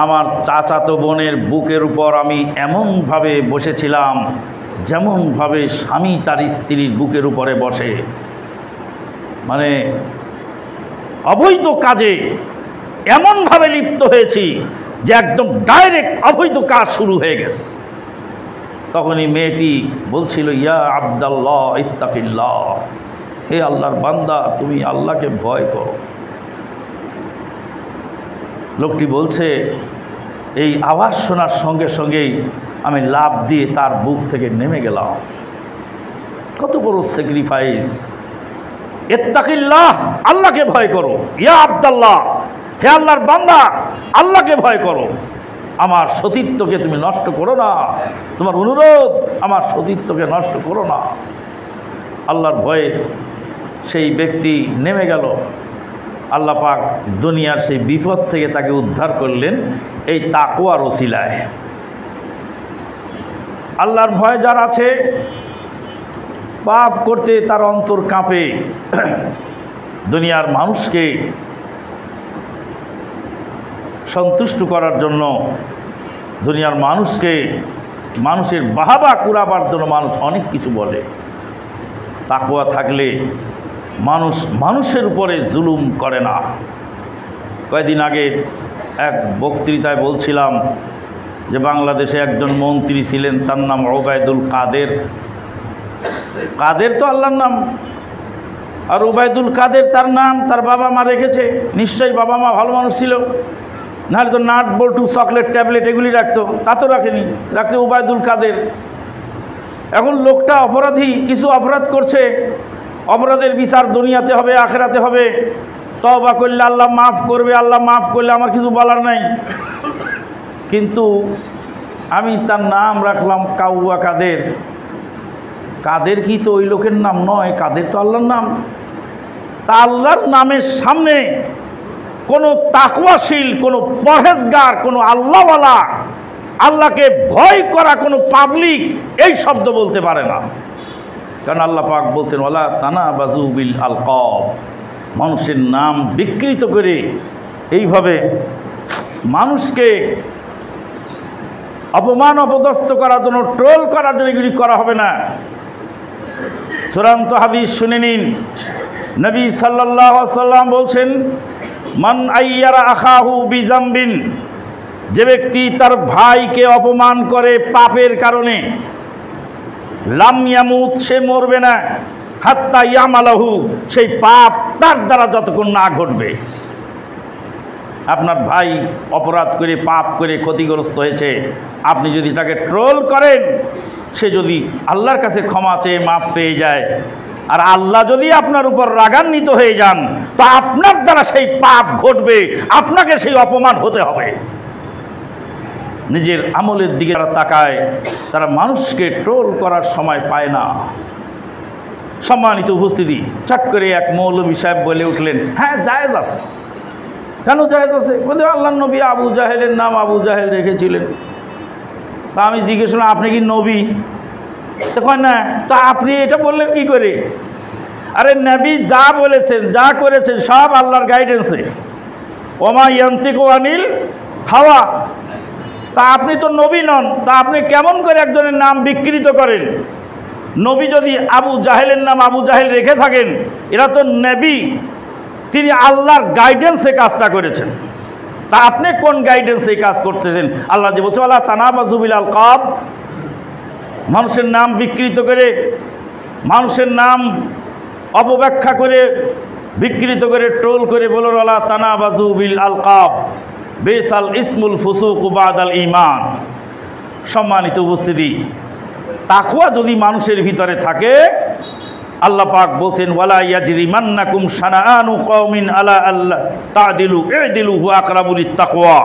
আমার চাচাতো বোনের বুকের উপর আমি এমনভাবে বসেছিলাম যেমনভাবে স্বামী তার স্ত্রীর বুকের উপরে বসে। মানে অবৈধ কাজে এমনভাবে লিপ্ত হয়েছি যে একদম ডাইরেক্ট অবৈধ কাজ শুরু হয়ে গেছে। তখনই মেয়েটি বলছিল, ইয়া আব্দাল্লাহ ইত্তাকিল্লাহ, হে আল্লাহর বান্দা তুমি আল্লাহকে ভয় করো। লোকটি বলছে, এই আওয়াজ শোনার সঙ্গে সঙ্গেই আমি লাফ দিয়ে তার বুক থেকে নেমে গেলাম। কত বড় স্যাক্রিফাইস! ইত্তাকিল্লাহ, আল্লাহকে ভয় করো। ইয়া আব্দাল্লাহ, হে আল্লাহর বান্দা আল্লাহকে ভয় করো, আমার সতীত্বকে তুমি নষ্ট করো না। তোমার অনুরোধ, আমার সতীত্বকে নষ্ট করো না। আল্লাহর ভয়ে সেই ব্যক্তি নেমে গেল। আল্লাহ পাক দুনিয়ার সেই বিপদ থেকে তাকে উদ্ধার করলেন এই তাকওয়ার ওসিলায়। আল্লাহর ভয় যার আছে, পাপ করতে তার অন্তর কাঁপে। দুনিয়ার মানুষকে সন্তুষ্ট করার জন্য, দুনিয়ার মানুষকে, মানুষের বাহাবা কুড়াবার জন্য মানুষ অনেক কিছু বলে। তাকওয়া থাকলে মানুষ মানুষের উপরে জুলুম করে না। কয়েকদিন আগে এক বক্তৃতায় বলছিলাম যে বাংলাদেশে একজন মন্ত্রী ছিলেন, তার নাম ওবায়দুল কাদের। কাদের তো আল্লাহর নাম, আর ওবায়দুল কাদের তার নাম তার বাবা মা রেখেছে। নিশ্চয়ই বাবা মা ভালো মানুষ ছিল, নাহলে তো নাট বল্টু চকলেট ট্যাবলেট এগুলি রাখতো, তা তো রাখেনি, রাখছে ওবায়দুল কাদের। এখন লোকটা অপরাধী, কিছু অপরাধ করছে, অপরাধের বিচার দুনিয়াতে হবে, আখিরাতে হবে। তওবা করলে আল্লাহ মাফ করবে, আল্লাহ মাফ করলে আমার কিছু বলার নাই। কিন্তু আমি তার নাম রাখলাম কাউয়া কাদের। কাদের কি তো ওই লোকের নাম নয়, কাদের তো আল্লাহর নাম। তা আল্লাহর নামের সামনে কোনো তাকওয়াশীল, কোনো পরহেজগার, কোনো আল্লাহওয়ালা, আল্লাহকে ভয় করা কোনো পাবলিক এই শব্দ বলতে পারে না। কারণ আল্লাহ পাক বলছেন ওয়ালা তানাবাজু বিল আলকাব, মানুষের নাম বিকৃত করে এইভাবে মানুষকে অপমান অপদস্থ করার জন্য, ট্রোল করার জন্য এগুলি করা হবে না। চূড়ান্ত হাদিস শুনে নিন। নবী সাল্লাল্লাহু আলাইহি ওয়াসাল্লাম বলছেন মান আইয়ারা আখাহু বিজামবিন, যে ব্যক্তি তার ভাইকে অপমান করে পাপের কারণে, লাম ইয়ামুত, সে মরবে না, হাত্তা ইয়ামালাহু, সেই পাপ তার দ্বারা যতক্ষণ না ঘটবে। আপনার ভাই অপরাধ করে পাপ করে ক্ষতিগ্রস্ত হয়েছে, আপনি যদি তাকে ট্রোল করেন, সে যদি আল্লাহর কাছে ক্ষমা চেয়ে মাপ পেয়ে যায়, আর আল্লাহ যদি আপনার উপর রাগান্বিত হয়ে যান, তো আপনার দ্বারা সেই পাপ ঘটবে, আপনাকে সেই অপমান হতে হবে। নিজের আমলের দিকে যারা তাকায়, তারা মানুষকে ট্রোল করার সময় পায় না। সম্মানিত উপস্থিতি, চট করে এক মৌলভী সাহেব বলে উঠলেন, হ্যাঁ জায়েজ আছে। কেন জায়েজ আছে? বলতে আল্লাহর নবী আবু জাহেলের নাম আবু জাহেল রেখেছিলেন। তা আমি জিজ্ঞেস করলাম, আপনি কি নবী? তো কয় না। তা আপনি এটা বললেন কি করে? আরে নবী যা বলেছেন, যা করেছেন সব আল্লাহর গাইডেন্সে। ওমা ইয়ান্তিকু আনিল হাওয়া। তা আপনি তো নবী নন, তা আপনি কেমন করে একজনের নাম বিকৃত করেন? নবী যদি আবু জাহেলের নাম আবু জাহেল রেখে থাকেন, এরা তো নবী, তিনি আল্লাহর গাইডেন্সে কাজটা করেছেন। তা আপনি কোন গাইডেন্সে কাজ করতেছেন? আল্লাহ যে বলছে ওয়ালা তানাবাজু বিল আলকাব, মানুষের নাম বিকৃত করে, মানুষের নাম অপব্যাখ্যা করে, বিকৃত করে, ট্রোল করে বলুন ওয়ালা তানাবাজু বিল আলকাব বেসাল ইসমুল ফুসুক বাদাল ঈমান। সম্মানিত উপস্থিতি, তাকওয়া যদি মানুষের ভিতরে থাকে, আল্লাহ পাক বলেন ওয়ালা ইয়াজরিমান্নাকুম শানাআনু কওমিন আলা আল্লাহ তা'দিলু ই'দিলু হুয়া আকরাবু লিত-তাকওয়া।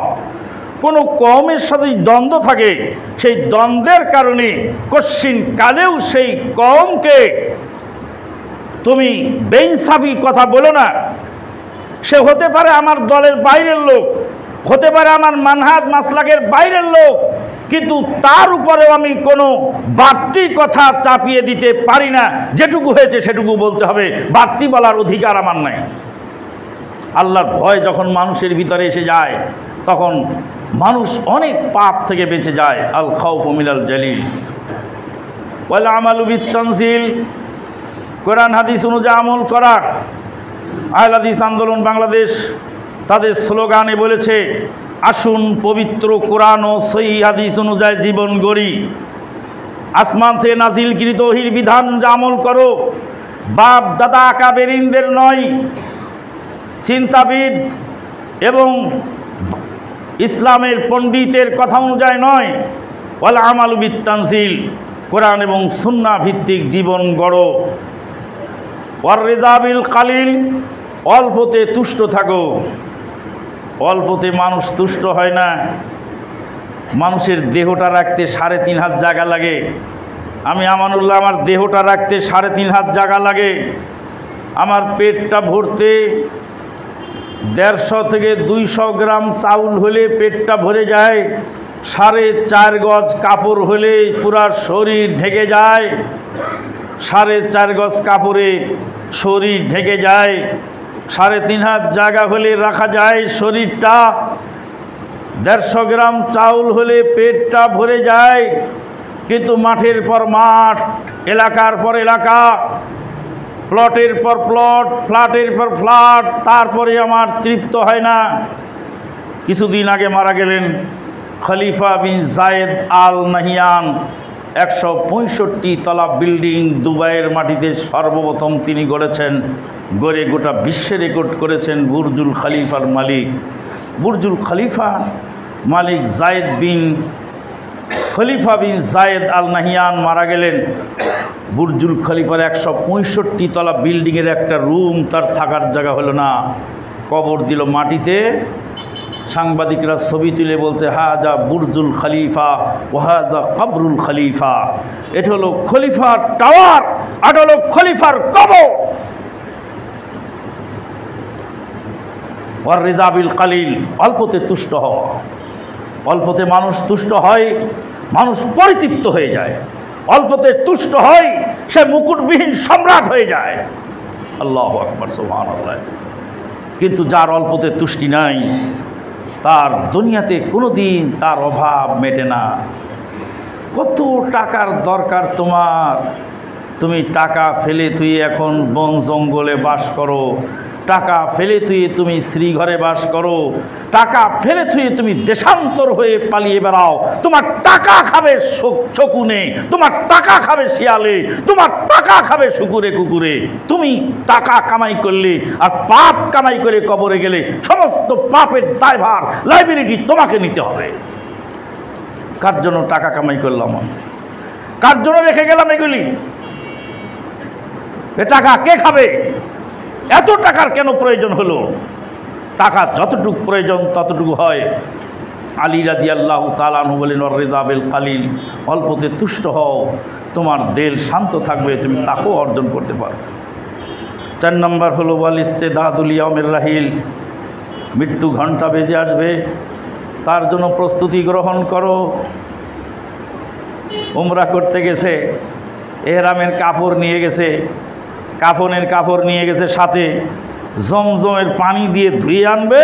কোনো কওমের সাথে দ্বন্দ্ব থাকে, সেই দ্বন্দ্বের কারণে কশ্চিন কালেও সেই কওমকে তুমি বেইনসাফি কথা বলো না। সে হতে পারে আমার দলের বাইরের লোক, হতে পারে আমার মানহাজ মাসলাকের বাইরের লোক, কিন্তু তার উপরেও আমি কোনো বাড়তি কথা চাপিয়ে দিতে পারি না। যেটুকু হয়েছে সেটুকু বলতে হবে, বাড়তি বলার অধিকার আমার নাই। আল্লাহর ভয় যখন মানুষের ভিতরে এসে যায়, তখন মানুষ অনেক পাপ থেকে বেঁচে যায়। আল খাউফু মিনাল জালিল ওয়াল আমালু বিত-তানজিল, কোরআন হাদিস অনুযায়ী আমল করা। আহলে হাদিস আন্দোলন বাংলাদেশ তাদের স্লোগানে বলেছে, আসুন পবিত্র কোরআন ও সহিহ হাদিস অনুযায়ী জীবন গড়ি। আসমান থেকে নাজিলকৃত ওহীর বিধান আমল করো। বাপ দাদা আকাবেরিনদের নয়, চিন্তাবিদ এবং ইসলামের পণ্ডিতের কথা অনুযায়ী নয়। ওয়াল আমালু বিত-তানজিল, কোরআন এবং সুন্নাহ ভিত্তিক জীবন গড়ো। ওয়ার রিদা বিল কালিল, অল্পতে তুষ্ট থাকো। অল্পতে মানুষ তুষ্ট হয় না। মানুষের দেহটা রাখতে 3.5 হাত জায়গা লাগে। আমি আমানুল্লাহ, আমার দেহটা রাখতে 3.5 হাত জায়গা লাগে। আমার পেটটা ভরতে 150 থেকে 200 গ্রাম চাউল হলে পেটটা ভরে যায়। 4.5 গজ কাপড় হলে পুরা শরীর ঢেকে যায়। 4.5 গজ কাপড়ে শরীর ঢেকে যায়। 3.5 হাত জায়গা হলে রাখা যায় শরীরটা। 150 গ্রাম চাউল হলে পেটটা ভরে যায়। কিন্তু মাঠের পর মাঠ, এলাকার পর এলাকা, প্লটের পর প্লট, ফ্ল্যাটের পর ফ্ল্যাট, তারপরে আমার তৃপ্ত হয় না। কিছুদিন আগে মারা গেলেন খলিফা বিন জায়েদ আল নাহিয়ান। 165 তলা বিল্ডিং দুবাইয়ের মাটিতে সর্বপ্রথম তিনি গড়েছেন। গড়ে গোটা বিশ্বে রেকর্ড করেছেন। বুর্জুল খলিফার মালিক, বুর্জুল খলিফা মালিক জায়েদ বিন খলিফা বিন জায়েদ আল নাহিয়ান মারা গেলেন। বুর্জুল খলিফার 165 তলা বিল্ডিংয়ের একটা রুম তার থাকার জায়গা হলো না। কবর দিল মাটিতে, সাংবাদিকরা ছবি তুলে বলছে হাজা বুর্জুল খলিফা ওয়াহাজা কবরুল খলিফা। এটা হলো খলিফার টাওয়ার, আর হলো খলিফার কবর। ওয়ার রিজা বিল কালিল, অল্পতে তুষ্ট হওয়া। অল্পতে মানুষ তুষ্ট হয়, মানুষ পরিতৃপ্ত হয়ে যায়। অল্পতে তুষ্ট হয়, সে মুকুটবিহীন সম্রাট হয়ে যায়। আল্লাহু আকবার, সুবহানাল্লাহ। কিন্তু যার অল্পতে তুষ্টি নাই, তার দুনিয়াতে কোনো দিন তার অভাব মেটে না। কত টাকার দরকার তোমার, তুমি টাকা ফেলে তুই এখন বন জঙ্গলে বাস করো, টাকা ফেলে তুই তুমি শ্রীঘরে বাস করো, টাকা ফেলে তুই তুমি দেশান্তর হয়ে পালিয়ে বেড়াও। তোমার টাকা খাবে শকুনে, তোমার টাকা খাবে শিয়ালে, তোমার টাকা খাবে শুকুরে কুকুরে। তুমি টাকা কামাই করলে আর পাপ কামাই করে কবরে গেলে সমস্ত পাপের দায়ভার, লাইবিলিটি তোমাকে নিতে হবে। কার জন্য টাকা কামাই করলাম, কার জন্য রেখে গেলাম এগুলি? এ টাকা কে খাবে? এত টাকার কেন প্রয়োজন হলো? টাকা যতটুকু প্রয়োজন ততটুকু হয়। আলী রাদিয়াল্লাহু তাআলা আনহু বলেন ওয়ার রিজা বিল কালিল, অল্পতে তুষ্ট হও, তোমার দিল শান্ত থাকবে, তুমি তাকেও অর্জন করতে পারবে। 4 নম্বর হলো ওয়াল ইস্তিদাদুল ইয়াউমির রাহিল, মৃত্যু ঘণ্টা বেজে আসবে, তার জন্য প্রস্তুতি গ্রহণ করো। উমরা করতে গেছে, এহরামের কাপড় নিয়ে গেছে, কাফনের কাপড় নিয়ে গেছে, সাথে জমজমের পানি দিয়ে ধুয়ে আনবে।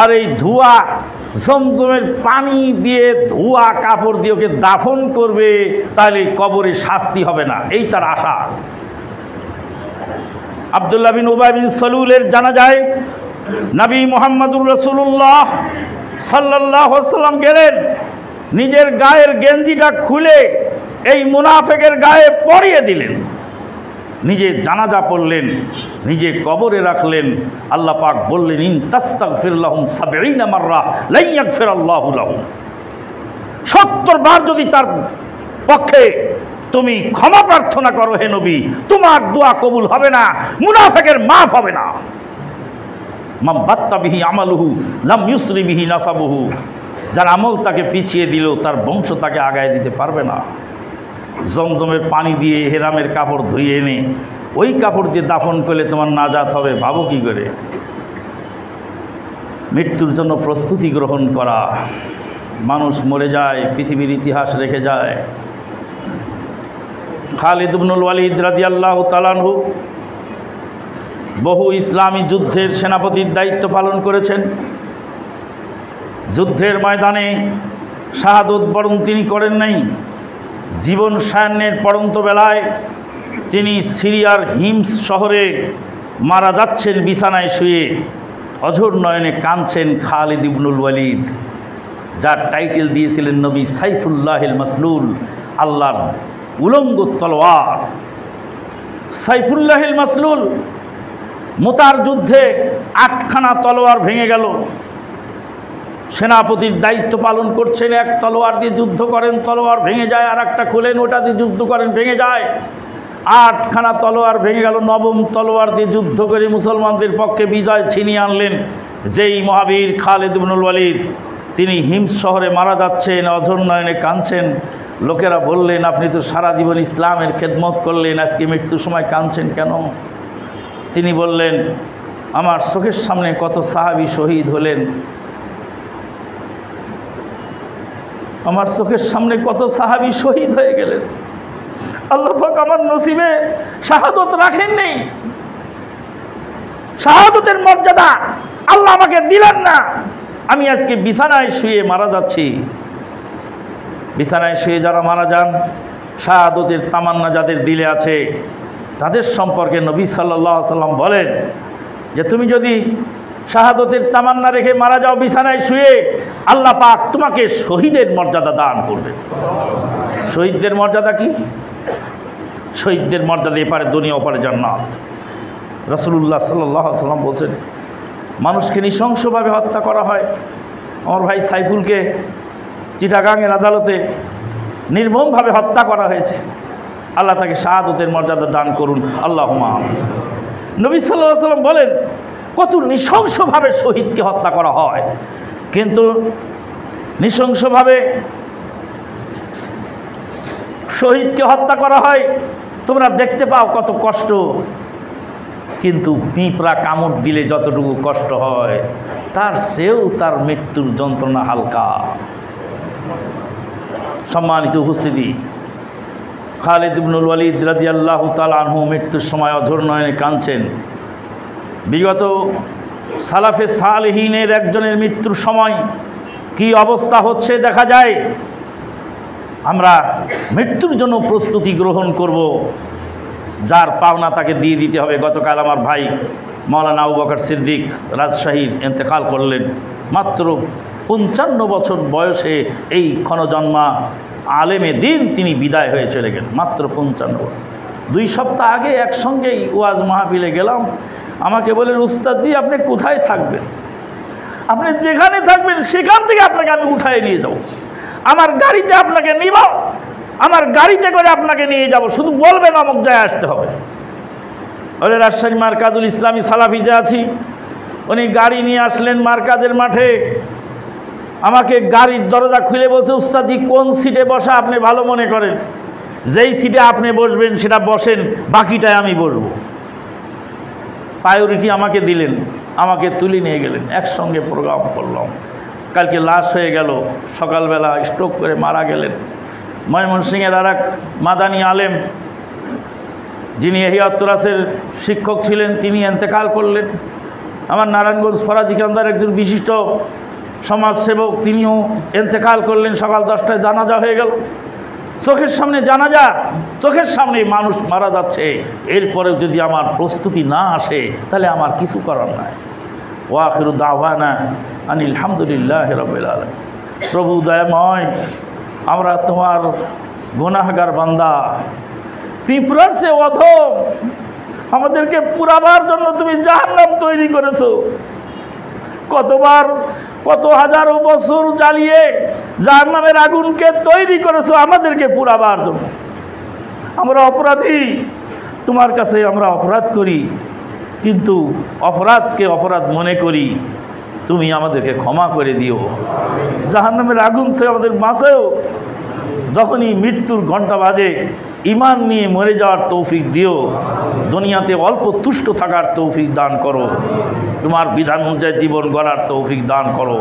আর এই ধোয়া জমজমের পানি দিয়ে ধোয়া কাপড় দিয়ে ওকে দাফন করবে, তাহলে কবরে শাস্তি হবে না, এই তার আশা। আব্দুল্লাহ বিন উবাই বিন সালুলের জানা যায় নবী মুহাম্মদুর রাসূলুল্লাহ সাল্লাল্লাহু আলাইহি ওয়াসাল্লাম গেলেন, নিজের গায়ের গেঞ্জিটা খুলে এই মুনাফিকের গায়ে পরিয়ে দিলেন, নিজে জানাজা পড়লেন, নিজে কবরে রাখলেন। আল্লাহ পাক বললেন ইন তাস্তাগফির লাহুম ৭০ মাররা লা ইয়াগফিরাল্লাহু লাহুম, ৭০ বার যদি তার পক্ষে তুমি ক্ষমা প্রার্থনা করো হে নবী, তোমার দোয়া কবুল হবে না, মুনাফিকের মাফ হবে না। মান বাত্তা বিহি আমালুহু লাম ইউসরি বিহি নাসাবুহু, যার আমল তাকে পিছিয়ে দিল, তার বংশ তাকে আগায় দিতে পারবে না। জমজমের পানি দিয়ে হেরামের কাপড় ধুয়ে এনে ওই কাপড় দিয়ে দাফন করলে তোমার নাজাত হবে, ভাবো কি করে? মৃত্যুর জন্য প্রস্তুতি গ্রহণ করা। মানুষ মরে যায়, পৃথিবীর ইতিহাস রেখে যায়। খালিদ ইবনুল ওয়ালিদ রাদিয়াল্লাহু তাআলা আনহু বহু ইসলামী যুদ্ধের সেনাপতির দায়িত্ব পালন করেছেন। যুদ্ধের ময়দানে শাহাদত বরণ তিনি করেন নাই, জীবন সায়ান্নের পড়ন্ত বেলায় তিনি সিরিয়ার হিমস শহরে মারা যাচ্ছেন, বিছানায় শুয়ে অঝোর নয়নে কাঁদছেন খালিদ ইবনুল ওয়ালিদ, যার টাইটেল দিয়েছিলেন নবী সাইফুল্লাহিল মাসলুল, আল্লাহর উলঙ্গ তলোয়ার। সাইফুল্লাহিল মাসলুল, মুতার যুদ্ধে 8খানা তলোয়ার ভেঙে গেল। সেনাপতির দায়িত্ব পালন করছেন, এক তলোয়ার দিয়ে যুদ্ধ করেন, তলোয়ার ভেঙে যায়, আর একটা খুলেন, ওটা দিয়ে যুদ্ধ করেন, ভেঙে যায়। 8খানা তলোয়ার ভেঙে গেল। 9ম তলোয়ার দিয়ে যুদ্ধ করে মুসলমানদের পক্ষে বিজয় ছিনিয়ে আনলেন যেই মহাবীর খালিদ ইবনুল ওয়ালিদ। তিনি হিমস শহরে মারা যাচ্ছেন, অঝোর নয়নে কাঁদছেন। লোকেরা বললেন আপনি তো সারা জীবন ইসলামের খেদমত করলেন, আজকে মৃত্যুর সময় কাঁদছেন কেন? তিনি বললেন আমার চোখের সামনে কত সাহাবী শহীদ হলেন, আমার চোখের সামনে কত সাহাবী শহীদ হয়ে গেলেন। আল্লাহ পাক আমার নসিবে শাহাদত রাখেননি, শাহাদতের মর্যাদা আল্লাহ আমাকে দিলেন না। আমি আজকে বিছানায় শুয়ে মারা যাচ্ছি। বিছানায় শুয়ে যারা মারা যান, শাহাদতের তামান্না যাদের দিলে আছে, তাদের সম্পর্কে নবী সাল্লাল্লাহু আলাইহি ওয়াসাল্লাম বলেন যে তুমি যদি শাহাদতের তামান্না রেখে মারা যাও বিছানায় শুয়ে, আল্লাহ পাক তোমাকে শহীদের মর্যাদা দান করবে। শহীদদের মর্যাদা কি? শহীদদের মর্যাদা এপারে দুনিয়া ওপারে জান্নাত। রাসূলুল্লাহ সাল্লাল্লাহু আলাইহি ওয়াসাল্লাম বলছেন মানুষকে নৃশংসভাবে হত্যা করা হয়। আমার ভাই সাইফুলকে চিটাগাংয়ের আদালতে নির্মমভাবে হত্যা করা হয়েছে। আল্লাহ তাকে শাহাদতের মর্যাদা দান করুন, আল্লাহুম্মা আমিন। নবী সাল্লাল্লাহু আলাইহি ওয়াসাল্লাম বলেন কত নৃশংসভাবে শহীদকে হত্যা করা হয়, কিন্তু নৃশংসভাবে শহীদকে হত্যা করা হয়, তোমরা দেখতে পাও কত কষ্ট, কিন্তু পিঁপড়া কামড় দিলে যতটুকু কষ্ট হয় তার চেয়েও তার মৃত্যুর যন্ত্রণা হালকা। সম্মানিত উপস্থিতি, খালিদ ইবনুল ওয়ালিদ রাদিয়াল্লাহু তাআলা আনহু মৃত্যুর সময় অঝোর নয়নে কাঁদছেন। বিগত সালাফে সালেহিনের একজনের মৃত্যুর সময় কি অবস্থা হচ্ছে দেখা যায়। আমরা মৃত্যুর জন্য প্রস্তুতি গ্রহণ করব, যার পাওনা তাকে দিয়ে দিতে হবে। গতকাল আমার ভাই মাওলানা আবু বকর সিদ্দিক রাজশাহীর ইন্তেকাল করলেন। মাত্র 55 বছর বয়সে এই ক্ষণজন্মা আলেমে দিন তিনি বিদায় হয়ে চলে গেলেন, মাত্র 55। 2 সপ্তাহ আগে একসঙ্গেই ওয়াজ মাহফিলে গেলাম। আমাকে বলেন, উস্তাদজি আপনি কোথায় থাকবেন? আপনি যেখানে থাকবেন সেখান থেকে আপনাকে আমি উঠায় নিয়ে যাব, আমার গাড়িতে আপনাকে নিব, আমার গাড়িতে করে আপনাকে নিয়ে যাব, শুধু বলবেন অমুক জায়গায় আসতে হবে। বলে রাজশাহী মার্কাজুল ইসলামী সালাফিতে আছি। উনি গাড়ি নিয়ে আসলেন মার্কাজের মাঠে, আমাকে গাড়ির দরজা খুলে বলছে, উস্তাদজি কোন সিটে বসা আপনি ভালো মনে করেন? যেই সিটে আপনি বসবেন সেটা বসেন, বাকিটায় আমি বসবো। প্রায়োরিটি আমাকে দিলেন, আমাকে তুলে নিয়ে গেলেন, একসঙ্গে প্রোগ্রাম করলাম। কালকে লাশ হয়ে গেল, সকালবেলা স্ট্রোক করে মারা গেলেন। ময়মনসিংহের আর এক মাদানী আলেম, যিনি এহিয়াতুরাসের শিক্ষক ছিলেন, তিনি ইন্তেকাল করলেন। আমার নারায়ণগঞ্জ ফরাজি কান্দার একজন বিশিষ্ট সমাজসেবক, তিনিও ইন্তেকাল করলেন। সকাল 10টায় জানাজা হয়ে গেল। চোখের সামনে জানাজা, চোখের সামনে মানুষ মারা যাচ্ছে, এরপরেও যদি আমার প্রস্তুতি না আসে তাহলে আমার কিছু করার নাই। ওয়া আখিরু দাওয়ানা আনিল হামদুলিল্লাহি রাব্বিল আলামিন। প্রভু দয়াময়, আমরা তোমার গুনাহগার বান্দা, পিঁপড়ার চেয়ে অধম, আমাদেরকে পুরাবার জন্য তুমি জাহান্নাম তৈরি করেছো। কতবার কত হাজারো বছর জ্বালিয়ে জাহান্নামের আগুনকে তৈরি করেছো আমাদেরকে পুরাবার জন্য। আমরা অপরাধী, তোমার কাছে আমরা অপরাধ করি, কিন্তু অপরাধকে অপরাধ মনে করি, তুমি আমাদেরকে ক্ষমা করে দিও। জাহান্নামের আগুন থেকে আমাদের বাঁচাও। যখনই মৃত্যুর ঘণ্টা বাজে ঈমান নিয়ে মরে যাওয়ার তৌফিক দিও। দুনিয়াতে অল্প তুষ্ট থাকার তৌফিক দান করো, তোমার বিধান অনুযায়ী জীবন গড়ার তৌফিক দান করো।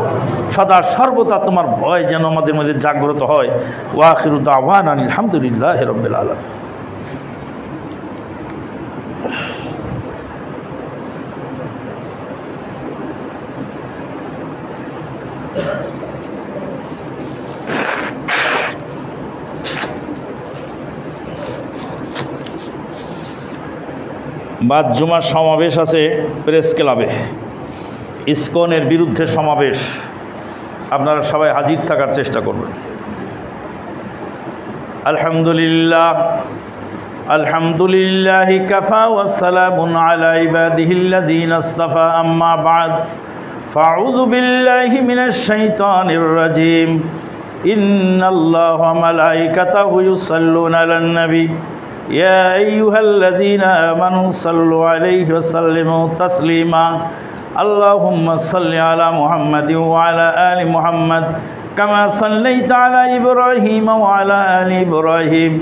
সদা সর্বদা তোমার ভয় যেন আমাদের মধ্যে জাগ্রত হয়। ওয়া আখিরু দাওয়ানা আনিল হামদুলিল্লাহি রাব্বিল আলামিন। বাদ জুমার সমাবেশ আছে প্রেস ক্লাবে, ইসকনের বিরুদ্ধে সমাবেশ। আপনারা সবাই হাজির থাকার চেষ্টা করবেন। আলহামদুলিল্লাহ, আলহামদুলিল্লাহি কাফা ওয়া সালামুন আলা ইবাদিহিল্লাযীনা ইসতাফা, আম্মা বা'দ, ফাআউযু বিল্লাহি মিনাশ শাইতানির রাজীম। ইন্নাল্লাহা ওয়া মালাইকাতাহু ইউসাল্লুনা আলান নবী ইয়া আইয়ুহাল্লাযীনা আমানু সাল্লু আলাইহি ওয়া সাল্লিমু তাসলিমা। আল্লাহুম্মা সাল্লি আলা মুহাম্মাদিন ওয়া আলা আলি মুহাম্মাদ কামা সাল্লাইতা আলা ইব্রাহিম ওয়া আলা আলি ইব্রাহিম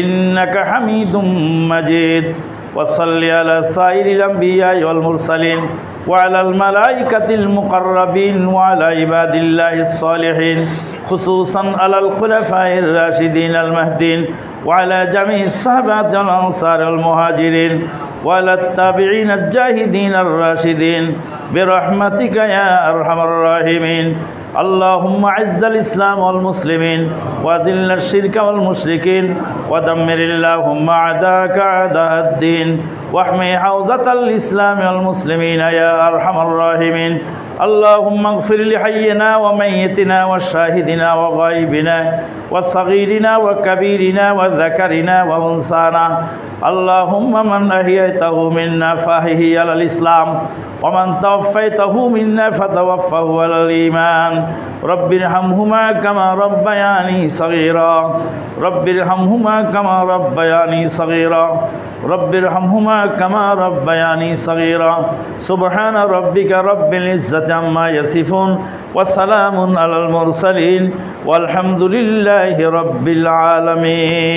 ইন্নাকা হামিদুম মাজিদ। ওয়া সাল্লি আলা সাইরিল আমবিয়া ওয়াল মুরসালিন ওয়া আলাল মালাইকাতিল মুকাররাবিন ওয়া আলা ইবাদিল্লাহিস সালিহিন, খুসুসান আলাল খুলাফায়ে রাশিদিন আল মাহদিন ওয়া আলা জামিইস সাহাবাতি ওয়াল আনসার ওয়াল মুহাজিরিন ওয়া আলাত তাবিঈন আজ-জাহিদিন আর-রাশিদিন বিরহমাতিকা ইয়া আরহামার রাহিমিন। اللهم اعز الاسلام والمسلمين واذل الشرك والمشركين ودمر اللهم اعداءك اعداء الدين واحمي حوزة الاسلام والمسلمين يا ارحم الراحمين. اللهم اغفر لحينا وميتنا وشاهدنا وغائبنا وصغيرنا وكبيرنا وذكرنا وانثانا. اللهم من احييته منا فاحيه على الاسلام ومن توفيته منا فتوفه على الإيمان رب ارحمهما كما ربياني صغيرا رب ارحمهما كما ربياني صغيرا رب ارحمهما كما ربياني صغيرا سبحان ربك رب العزة عما يصفون وسلام على المرسلين والحمد لله رب العالمين.